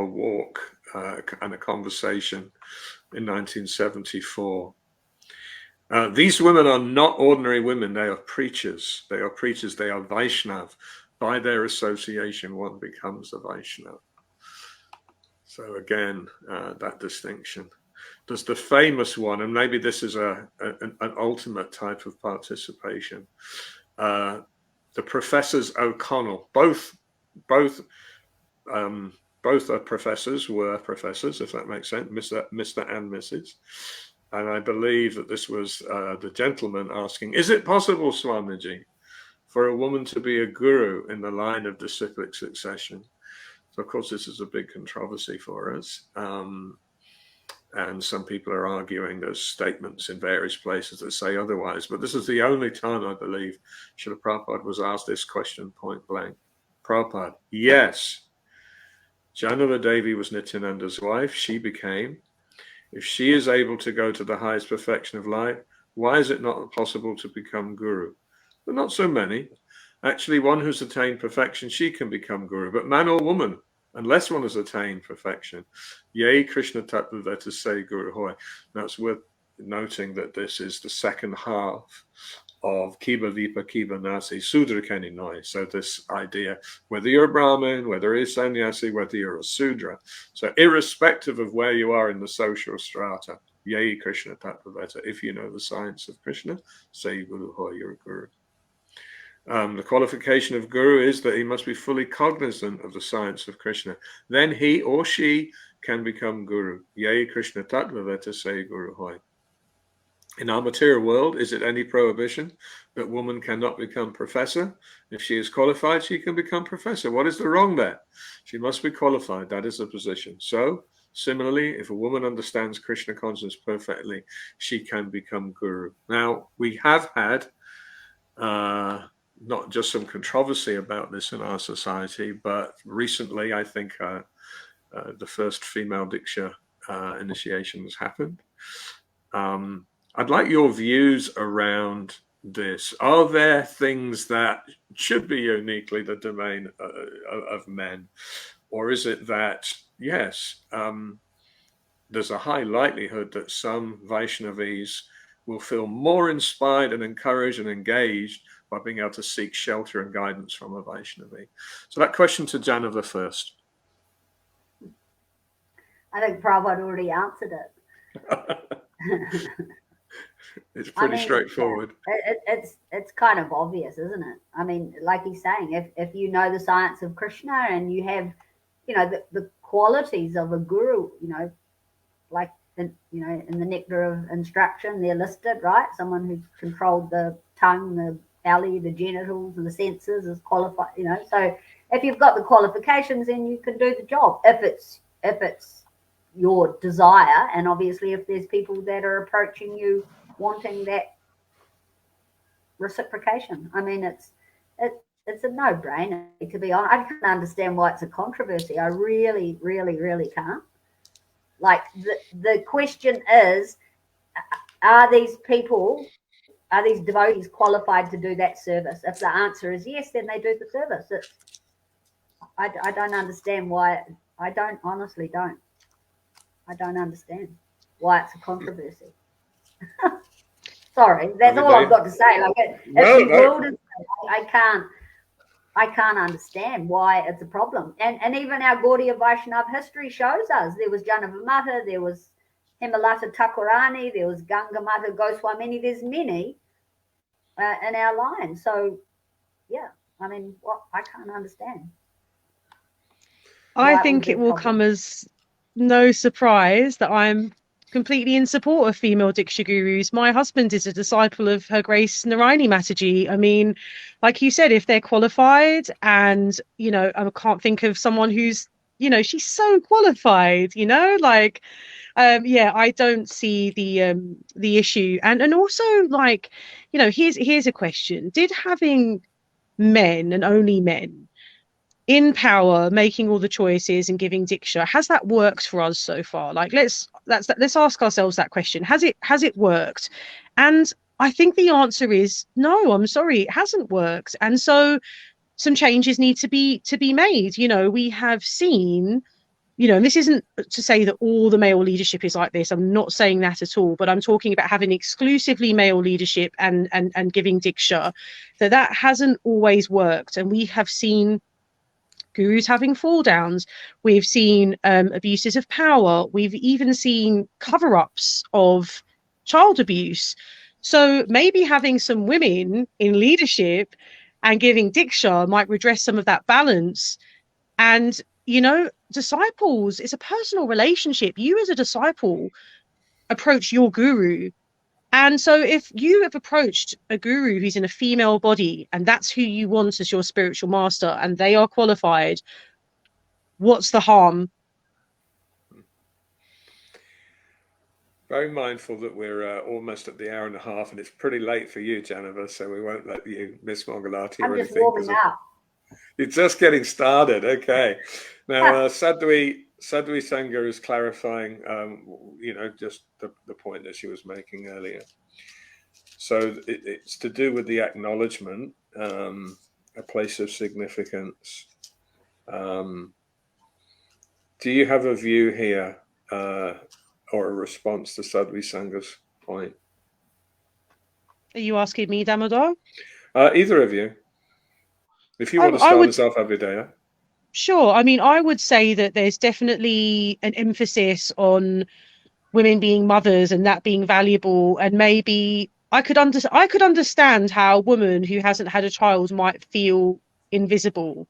walk and a conversation in 1974. These women are not ordinary women. They are preachers. They are preachers. They are Vaishnava. By their association, one becomes a Vaishnava. So again, that distinction. There's the famous one, and maybe this is an ultimate type of participation. The professors O'Connell, both are professors, were professors, if that makes sense, Mr. and Mrs. And I believe that this was the gentleman asking, is it possible, Swamiji, for a woman to be a guru in the line of disciplic succession? So, of course, this is a big controversy for us. And some people are arguing there's statements in various places that say otherwise. But this is the only time, I believe, Srila Prabhupada was asked this question point blank. Prabhupada, yes. Janava Devi was Nityananda's wife. She became. If she is able to go to the highest perfection of life, Why is it not possible to become guru? But not so many. Actually, one who's attained perfection, she can become guru, but man or woman, unless one has attained perfection. Yea, Krishna Tattva to say Guru Hoy. Now it's worth noting that this is the second half of Kiba Vipa Kiba Nasi Sudra Keni Noi. So this idea, whether you're a Brahmin, whether you're a sannyasi, whether you're a Sudra, so irrespective of where you are in the social strata, Yea, Krishna Tattva, if you know the science of Krishna, say Guru Hoy, you're a guru. The qualification of guru is that he must be fully cognizant of the science of Krishna. Then he or she can become guru. Yea, Krishna Tattva, say Guru Hoy. In our material world, is it any prohibition that woman cannot become professor? If she is qualified, she can become professor. What is the wrong there? She must be qualified. That is the position. So, similarly, if a woman understands Krishna consciousness perfectly, she can become guru. Now, we have had not just some controversy about this in our society, but recently, I think the first female Diksha initiation has happened. I'd like your views around this. Are there things that should be uniquely the domain of men? Or is it that, yes, there's a high likelihood that some Vaishnavis will feel more inspired and encouraged and engaged by being able to seek shelter and guidance from a Vaishnavi? So that question to Janava first. I think Prabhupada already answered it. It's pretty straightforward. It's kind of obvious, isn't it? I mean, like he's saying, if you know the science of Krishna and you have, the qualities of a guru, like in the nectar of instruction, they're listed, right? Someone who's controlled the tongue, the belly, the genitals, and the senses is qualified. So if you've got the qualifications, then you can do the job. If it's your desire, and obviously if there's people that are approaching you wanting that reciprocation, I mean, it's a no-brainer, to be honest. I can't understand why it's a controversy. I really, really, really can't. Like, the question is, are these devotees qualified to do that service? If the answer is yes, then they do the service. I don't understand why. Honestly don't. I don't understand why it's a controversy. Sorry, that's all I've got to say. Like, I can't understand why it's a problem. And even our Gaudiya Vaishnava history shows us there was Janava Mata, there was Hemalata Thakurani, there was Ganga Mata Goswamini. There's many in our line. So, yeah, I mean, I can't understand. I think it will come as no surprise that I'm completely in support of female Diksha gurus. My husband is a disciple of Her Grace Narayani Mataji. I mean, like you said, if they're qualified, and I can't think of someone who's she's so qualified, I don't see the issue. And also, like, here's a question: did having men and only men in power making all the choices and giving Diksha, has that worked for us so far? Like, let's ask ourselves that question. Has it worked? And I think the answer is no. I'm sorry, it hasn't worked. And so some changes need to be made. We have seen, and this isn't to say that all the male leadership is like this. I'm not saying that at all, but I'm talking about having exclusively male leadership and giving Diksha. That hasn't always worked. And we have seen gurus having fall downs. We've seen abuses of power. We've even seen cover-ups of child abuse. So maybe having some women in leadership and giving Diksha might redress some of that balance. And, disciples, it's a personal relationship. You as a disciple approach your guru. And so if you have approached a guru who's in a female body and that's who you want as your spiritual master and they are qualified, what's the harm? Very mindful that we're almost at the hour and a half, and it's pretty late for you, Janava, so we won't let you miss Mangalati or anything. I'm just warming up. You're just getting started. Okay. Now, Sadhvi Sangha is clarifying, just the point that she was making earlier. So it's to do with the acknowledgement, a place of significance. Do you have a view here or a response to Sadhvi Sanga's point? Are you asking me, Damodar? Either of you. If you want to start us off, Abhidaya. Sure. I mean, I would say that there's definitely an emphasis on women being mothers and that being valuable. And maybe I could understand how a woman who hasn't had a child might feel invisible,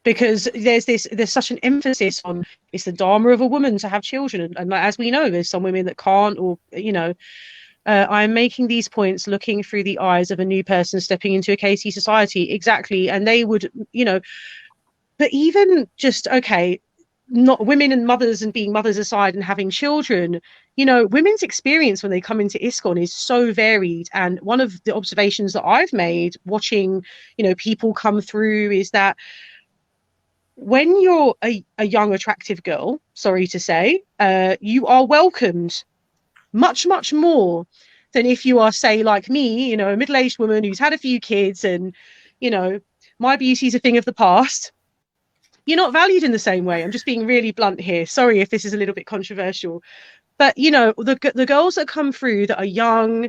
because there's such an emphasis on it's the dharma of a woman to have children. And as we know, there's some women that can't, or, I'm making these points looking through the eyes of a new person stepping into a KC society. Exactly. And they would, but even just, okay, not women and mothers and being mothers aside and having children, women's experience when they come into ISKCON is so varied. And one of the observations that I've made watching, people come through is that when you're a young, attractive girl, sorry to say, you are welcomed much, much more than if you are, say, like me, a middle-aged woman who's had a few kids and, my beauty is a thing of the past. You're not valued in the same way. I'm just being really blunt here. Sorry if this is a little bit controversial. But, the girls that come through that are young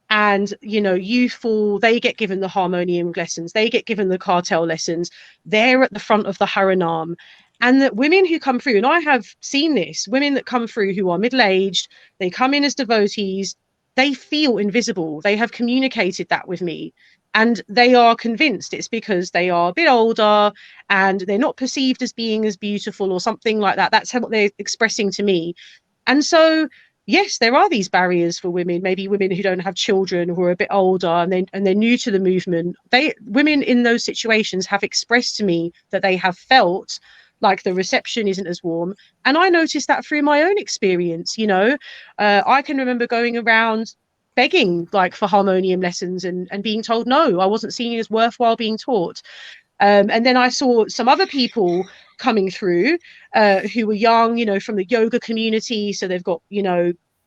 and, youthful, they get given the harmonium lessons. They get given the cartel lessons. They're at the front of the Haranam. And that women who come through, and I have seen this, women that come through who are middle-aged, they come in as devotees, they feel invisible. They have communicated that with me. And they are convinced it's because they are a bit older and they're not perceived as being as beautiful or something like that. That's what they're expressing to me. And so, yes, there are these barriers for women, maybe women who don't have children, who are a bit older and they're new to the movement. Women in those situations have expressed to me that they have felt like the reception isn't as warm. And I noticed that through my own experience. I can remember going around begging like for harmonium lessons and being told no, I wasn't seen as worthwhile being taught. And then I saw some other people coming through who were young, from the yoga community. So they've got,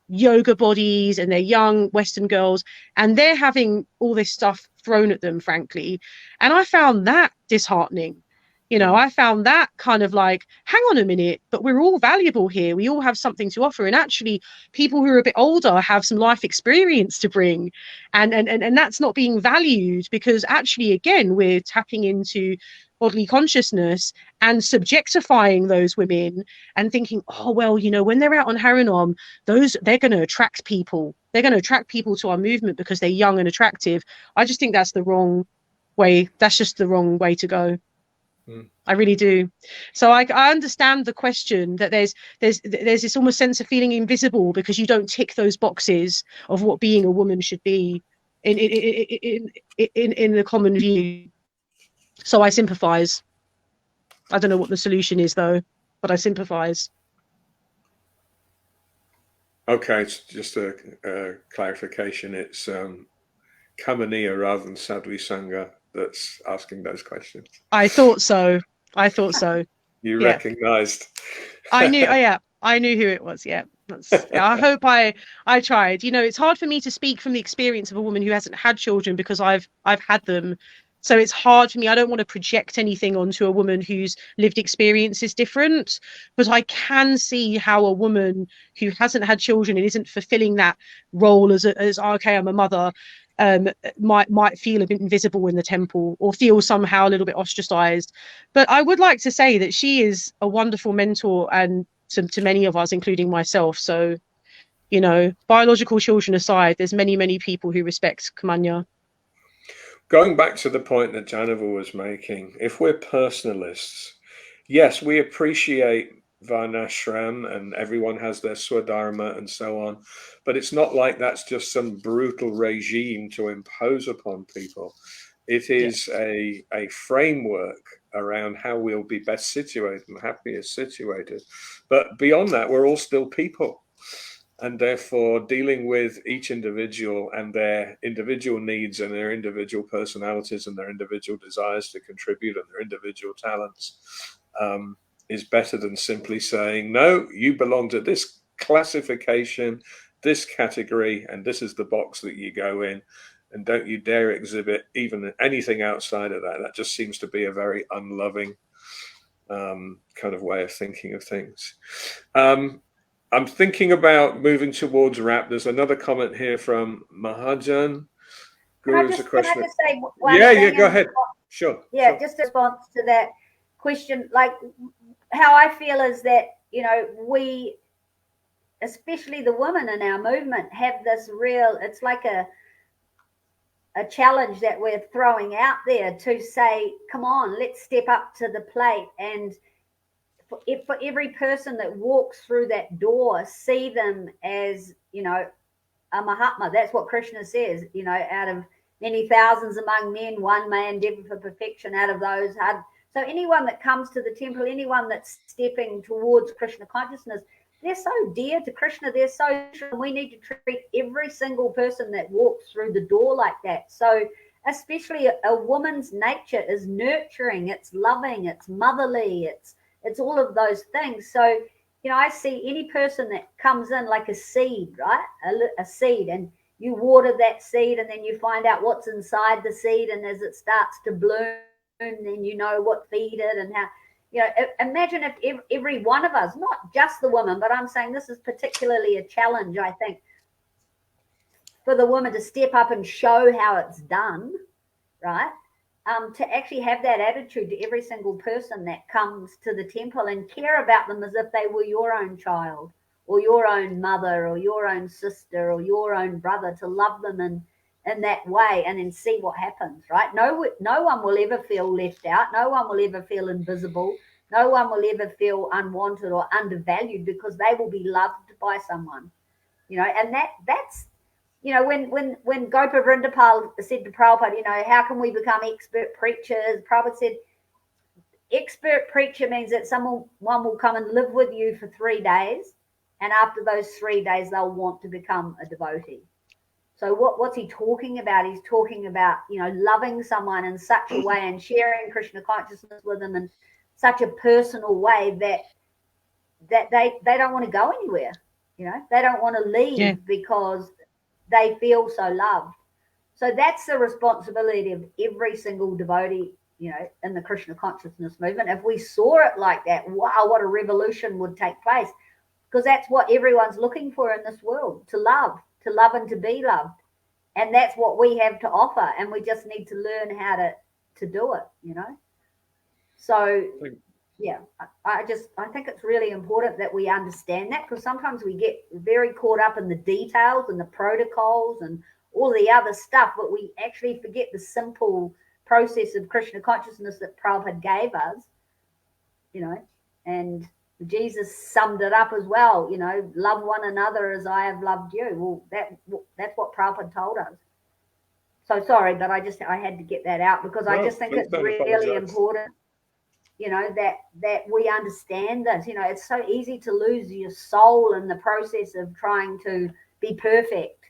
yoga bodies and they're young Western girls and they're having all this stuff thrown at them, frankly. And I found that disheartening. I found that kind of like, hang on a minute, but we're all valuable here. We all have something to offer. And actually, people who are a bit older have some life experience to bring. And that's not being valued because actually, again, we're tapping into bodily consciousness and subjectifying those women and thinking, oh, well, when they're out on Haranam, they're going to attract people. They're going to attract people to our movement because they're young and attractive. I just think that's the wrong way. That's just the wrong way to go. I really do. So I understand the question that there's this almost sense of feeling invisible because you don't tick those boxes of what being a woman should be in the common view. So I sympathize. I don't know what the solution is though, but I sympathize. Okay, it's just a clarification. It's Kamaniya rather than Sadhvi Sangha that's asking those questions. I thought so. You recognized. I knew. Oh, yeah, I knew who it was. Yeah. I hope I tried. It's hard for me to speak from the experience of a woman who hasn't had children because I've had them. So it's hard for me. I don't want to project anything onto a woman whose lived experience is different, but I can see how a woman who hasn't had children and isn't fulfilling that role as okay, I'm a mother, might feel a bit invisible in the temple or feel somehow a little bit ostracized. But I would like to say that she is a wonderful mentor and to many of us, including myself. So, biological children aside, there's many, many people who respect Kamaniya. Going back to the point that Janava was making, if we're personalists, yes, we appreciate Varnashram and everyone has their Swadharma and so on, but it's not like that's just some brutal regime to impose upon people. It is a framework around how we'll be best situated and happiest situated. But beyond that, we're all still people. And therefore, dealing with each individual and their individual needs and their individual personalities and their individual desires to contribute and their individual talents is better than simply saying, no, you belong to this classification this category, and this is the box that you go in, and don't you dare exhibit even anything outside of that. That just seems to be a very unloving kind of way of thinking of things. I'm thinking about moving towards wrap. There's another comment here from Mahajan. Can I Guru's a just question. say one Yeah, thing? go ahead. Sure. Yeah, sure. just a response to that question. Like, how I feel is that, you know, we, especially the women in our movement, have this real, it's like a challenge that we're throwing out there to say, come on, let's step up to the plate. And for every person that walks through that door, see them as, you know, a Mahatma. That's what Krishna says, you know, out of many thousands among men, one may endeavor for perfection. Out of those, so anyone that comes to the temple, anyone that's stepping towards Krishna consciousness, they're so dear to Krishna. They're so, we need to treat every single person that walks through the door like that. So especially a woman's nature is nurturing, it's loving, it's motherly, it's all of those things. So, you know, I see any person that comes in like a seed, right? A seed, and you water that seed, and then you find out what's inside the seed, and as it starts to bloom, then you know what feed it and how. You know, imagine if every one of us, not just the woman, but I'm saying this is particularly a challenge, I think, for the woman to step up and show how it's done, right? To actually have that attitude to every single person that comes to the temple and care about them as if they were your own child or your own mother or your own sister or your own brother, to love them in that way and then see what happens, right? No one will ever feel left out. No one will ever feel invisible. No one will ever feel unwanted or undervalued because they will be loved by someone, you know, and that's, you know, when Gopa Vrindapal said to Prabhupada, you know, how can we become expert preachers? Prabhupada said, expert preacher means that someone will come and live with you for 3 days, and after those 3 days, they'll want to become a devotee. So what's he talking about? He's talking about, you know, loving someone in such a way and sharing Krishna consciousness with them in such a personal way that they don't want to go anywhere. You know, they don't want to leave because they feel so loved. So that's the responsibility of every single devotee, you know, in the Krishna consciousness movement. If we saw it like that, wow, what a revolution would take place. Because that's what everyone's looking for in this world, to love and to be loved. And that's what we have to offer. And we just need to learn how to do it, you know. So, yeah, I think it's really important that we understand that, because sometimes we get very caught up in the details and the protocols and all the other stuff, but we actually forget the simple process of Krishna consciousness that Prabhupada gave us, you know, and Jesus summed it up as well, you know, love one another as I have loved you. Well, that's what Prabhupada told us. So sorry, but I had to get that out, because I just think it's really important, you know, that we understand this. You know, it's so easy to lose your soul in the process of trying to be perfect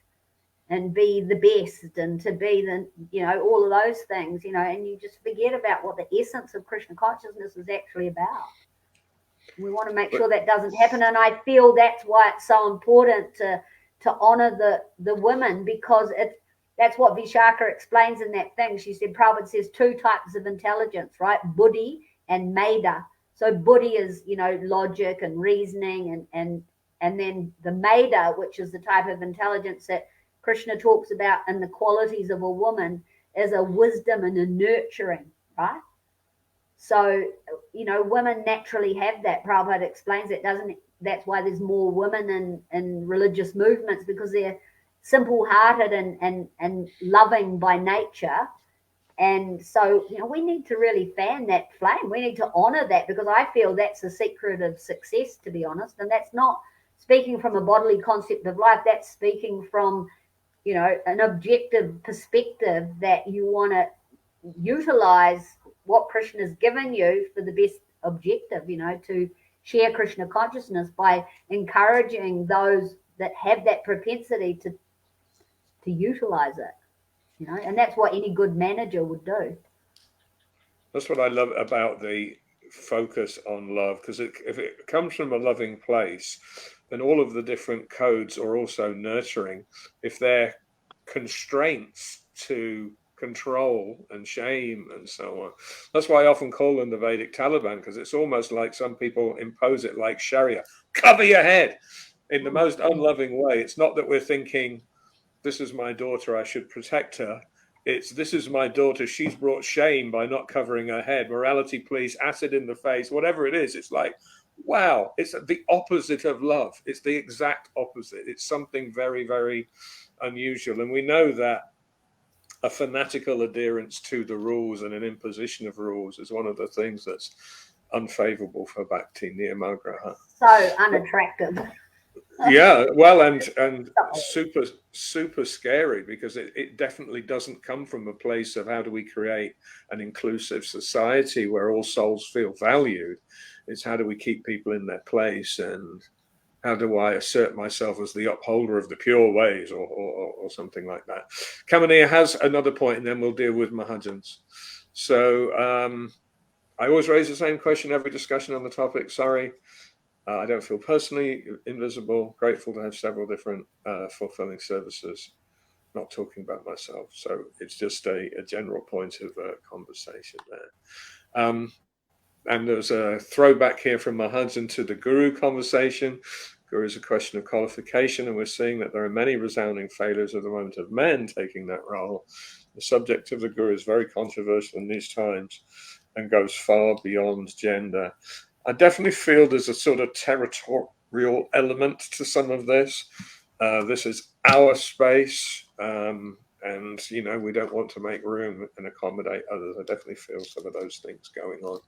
and be the best and to be the, you know, all of those things, you know, and you just forget about what the essence of Krishna consciousness is actually about. We want to make sure that doesn't happen. And I feel that's why it's so important to honor the women, because that's what Vishaka explains in that thing. She said, Prabhupada says 2 types of intelligence, right? Buddhi and Meda. So buddhi is, you know, logic and reasoning, and then the Meda, which is the type of intelligence that Krishna talks about in the qualities of a woman, is a wisdom and a nurturing, right? So, you know, women naturally have that. Prabhupada explains it, doesn't it? That's why there's more women in religious movements, because they're simple-hearted and loving by nature. And so, you know, we need to really fan that flame. We need to honor that, because I feel that's the secret of success, to be honest. And that's not speaking from a bodily concept of life. That's speaking from, you know, an objective perspective, that you want to utilize what Krishna has given you for the best objective, you know, to share Krishna consciousness by encouraging those that have that propensity to utilize it, you know, and that's what any good manager would do. That's what I love about the focus on love, because if it comes from a loving place, and all of the different codes are also nurturing, if they're constraints to control and shame and so on. That's why I often call them the Vedic Taliban, because it's almost like some people impose it like Sharia. Cover your head in the most unloving way. It's not that we're thinking, this is my daughter, I should protect her. It's, this is my daughter, she's brought shame by not covering her head. Morality police, acid in the face, whatever it is. It's like, wow, it's the opposite of love. It's the exact opposite. It's something very, very unusual. And we know that a fanatical adherence to the rules and an imposition of rules is one of the things that's unfavorable for bhakti, niyamagraha. So unattractive. Yeah, well, and super scary, because it definitely doesn't come from a place of how do we create an inclusive society where all souls feel valued. It's how do we keep people in their place, and how do I assert myself as the upholder of the pure ways, or something like that. Kamaniya has another point, and then we'll deal with Mahajans. So I always raise the same question every discussion on the topic. Sorry. I don't feel personally invisible, grateful to have several different fulfilling services, not talking about myself. So it's just a general point of conversation there. And there's a throwback here from Mahajan to the Guru conversation. Guru is a question of qualification, and we're seeing that there are many resounding failures at the moment of men taking that role. The subject of the Guru is very controversial in these times and goes far beyond gender. I definitely feel there's a sort of territorial element to some of this. This is our space, and you know, we don't want to make room and accommodate others. I definitely feel some of those things going on.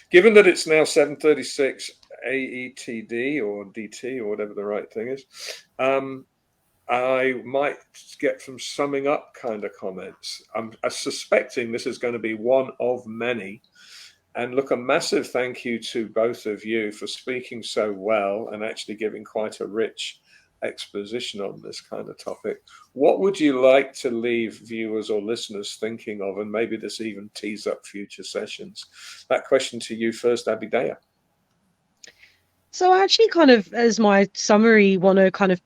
Given that it's now 7:36 AETD or DT or whatever the right thing is, I might get some summing up kind of comments. I'm suspecting this is going to be one of many. And look, a massive thank you to both of you for speaking so well and actually giving quite a rich exposition on this kind of topic. What would you like to leave viewers or listeners thinking of, and maybe this even tease up future sessions? That question to you first, Abhidaya. So I actually kind of, as my summary, want to kind of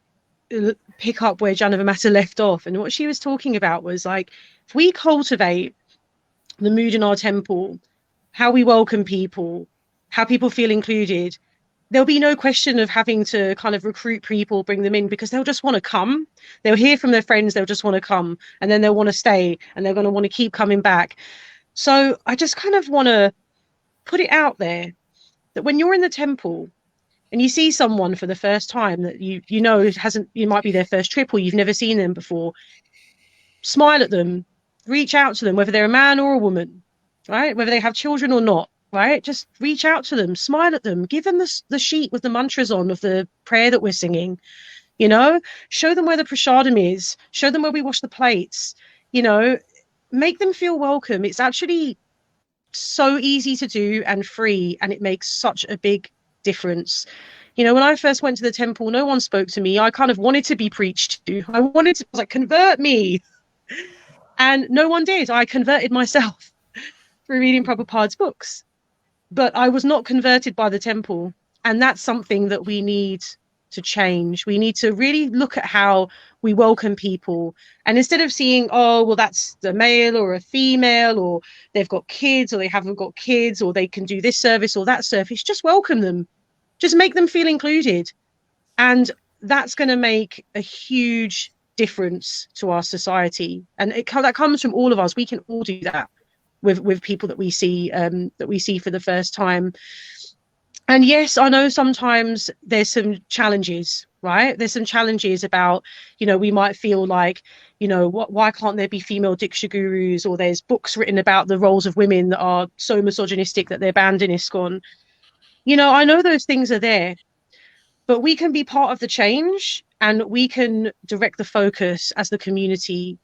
pick up where Janavamata left off. And what she was talking about was like, if we cultivate the mood in our temple, how we welcome people, how people feel included, there'll be no question of having to kind of recruit people, bring them in, because they'll just want to come. They'll hear from their friends, they'll just want to come, and then they'll want to stay, and they're going to want to keep coming back. So I just kind of want to put it out there that when you're in the temple and you see someone for the first time that you know it might be their first trip, or you've never seen them before, smile at them, reach out to them, whether they're a man or a woman, right? Whether they have children or not, right? Just reach out to them, smile at them, give them the sheet with the mantras on of the prayer that we're singing, you know, show them where the prasadam is, show them where we wash the plates, you know, make them feel welcome. It's actually so easy to do and free, and it makes such a big difference. You know, when I first went to the temple, no one spoke to me. I kind of wanted to be preached to. I was like, convert me. And no one did. I converted myself through reading Prabhupada's books. But I was not converted by the temple. And that's something that we need to change. We need to really look at how we welcome people. And instead of seeing, oh, well, that's a male or a female, or they've got kids or they haven't got kids, or they can do this service or that service, just welcome them. Just make them feel included. And that's going to make a huge difference to our society. And that comes from all of us. We can all do that with people that we see for the first time. And yes, I know sometimes there's some challenges, right? There's some challenges about, you know, we might feel like, you know, why can't there be female Diksha gurus? Or there's books written about the roles of women that are so misogynistic that they're banned in ISKCON. You know, I know those things are there, but we can be part of the change, and we can direct the focus as the community.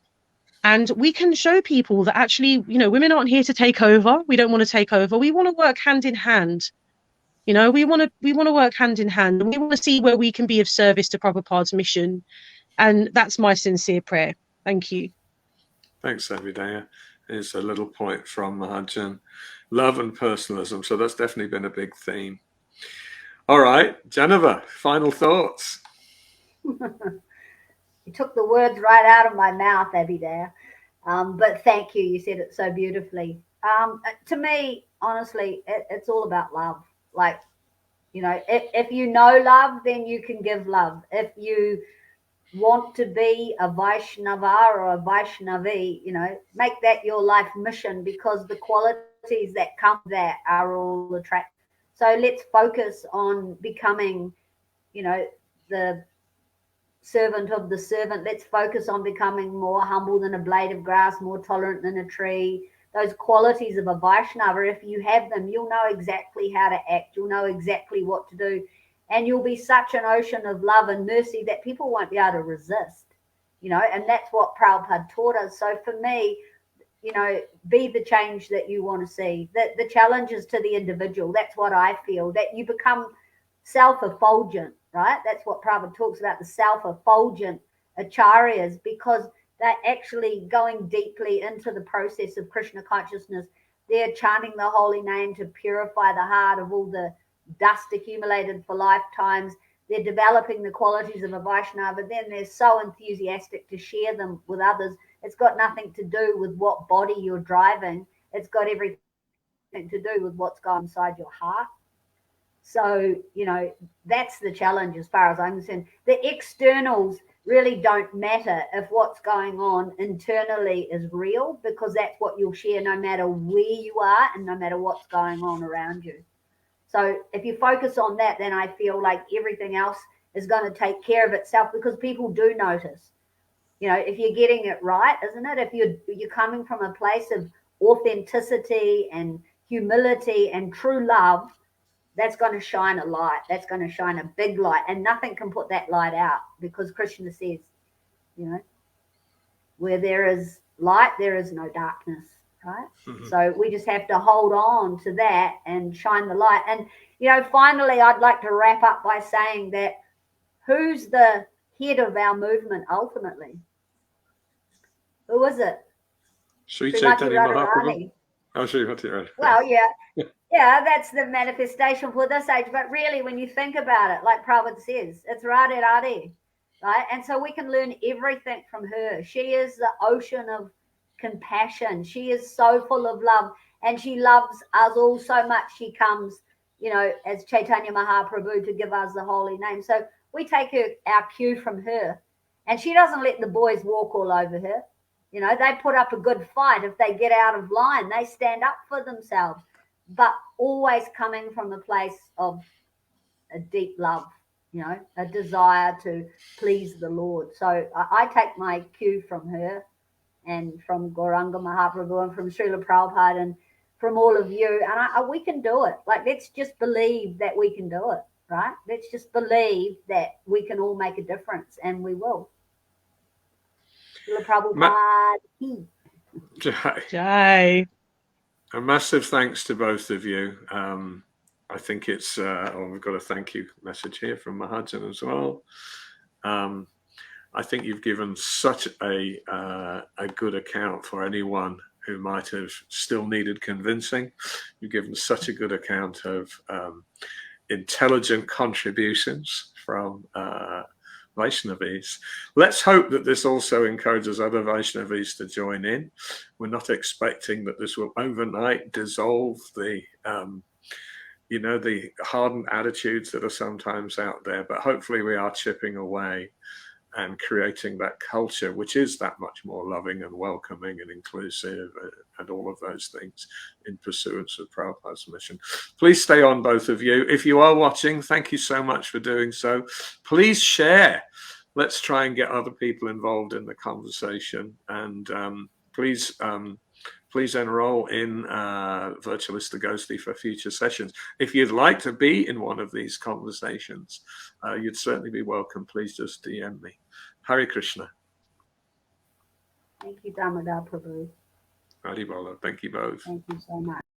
And we can show people that actually, you know, women aren't here to take over. We don't want to take over. We want to work hand in hand. You know, we want to work hand in hand, and we want to see where we can be of service to Prabhupada's mission. And that's my sincere prayer. Thank you. Thanks, Abhidaya. Here's a little point from Mahajan. Love and personalism. So that's definitely been a big theme. All right, Jennifer, final thoughts. You took the words right out of my mouth, Abhidaya. But thank you. You said it so beautifully. To me, honestly, it's all about love. Like, you know, if you know love, then you can give love. If you want to be a Vaishnava or a Vaishnavi, you know, make that your life mission, because the qualities that come with that are all attractive. So let's focus on becoming, you know, the servant of the servant. Let's focus on becoming more humble than a blade of grass, more tolerant than a tree. Those qualities of a Vaishnava, if you have them, you'll know exactly how to act. You'll know exactly what to do. And you'll be such an ocean of love and mercy that people won't be able to resist, you know, and that's what Prabhupada taught us. So for me, you know, be the change that you want to see. The challenge is to the individual. That's what I feel, that you become self-effulgent, right? That's what Prabhupada talks about, the self-effulgent acharyas, because they're actually going deeply into the process of Krishna consciousness. They're chanting the holy name to purify the heart of all the dust accumulated for lifetimes. They're developing the qualities of a Vaishnava. Then they're so enthusiastic to share them with others. It's got nothing to do with what body you're driving. It's got everything to do with what's going inside your heart. So, you know, that's the challenge as far as I'm concerned. The externals really don't matter if what's going on internally is real, because that's what you'll share no matter where you are and no matter what's going on around you. So if you focus on that, then I feel like everything else is going to take care of itself, because people do notice, you know, if you're getting it right, isn't it? If you're coming from a place of authenticity and humility and true love, that's going to shine a light. That's going to shine a big light, and nothing can put that light out, because Krishna says, you know, where there is light, there is no darkness, right? Mm-hmm. So we just have to hold on to that and shine the light. And, you know, finally, I'd like to wrap up by saying that who's the head of our movement ultimately? Who is it? Sri Chaitanya Mahaprabhu. Oh, Srimati Radharani. Well, yeah. Yeah, that's the manifestation for this age. But really, when you think about it, like Prabhupada says, it's Radharani, right? And so we can learn everything from her. She is the ocean of compassion. She is so full of love, and she loves us all so much. She comes, you know, as Chaitanya Mahaprabhu to give us the holy name. So we take our cue from her, and she doesn't let the boys walk all over her. You know, they put up a good fight. If they get out of line, they stand up for themselves, but always coming from a place of a deep love, you know, a desire to please the Lord. So I take my cue from her and from Gauranga Mahaprabhu and from Srila Prabhupada and from all of you. And we can do it. Like, let's just believe that we can do it, right? Let's just believe that we can all make a difference, and we will. Srila Prabhupada. Jai. A massive thanks to both of you. I think it's, we've got a thank you message here from Mahajan as well. I think you've given such a good account for anyone who might have still needed convincing. You've given such a good account of intelligent contributions from Vaisnavis. Let's hope that this also encourages other Vaisnavis to join in. We're not expecting that this will overnight dissolve the you know, the hardened attitudes that are sometimes out there, but hopefully we are chipping away and creating that culture which is that much more loving and welcoming and inclusive and all of those things in pursuance of Prabhupada's mission. Please stay on, both of you. If you are watching, thank you so much for doing so. Please share. Let's try and get other people involved in the conversation, and please enroll in Virtualista Ghosty for future sessions. If you'd like to be in one of these conversations, you'd certainly be welcome. Please just DM me. Hare Krishna. Thank you, Damodar Prabhu. Hare Bolo. Thank you both. Thank you so much.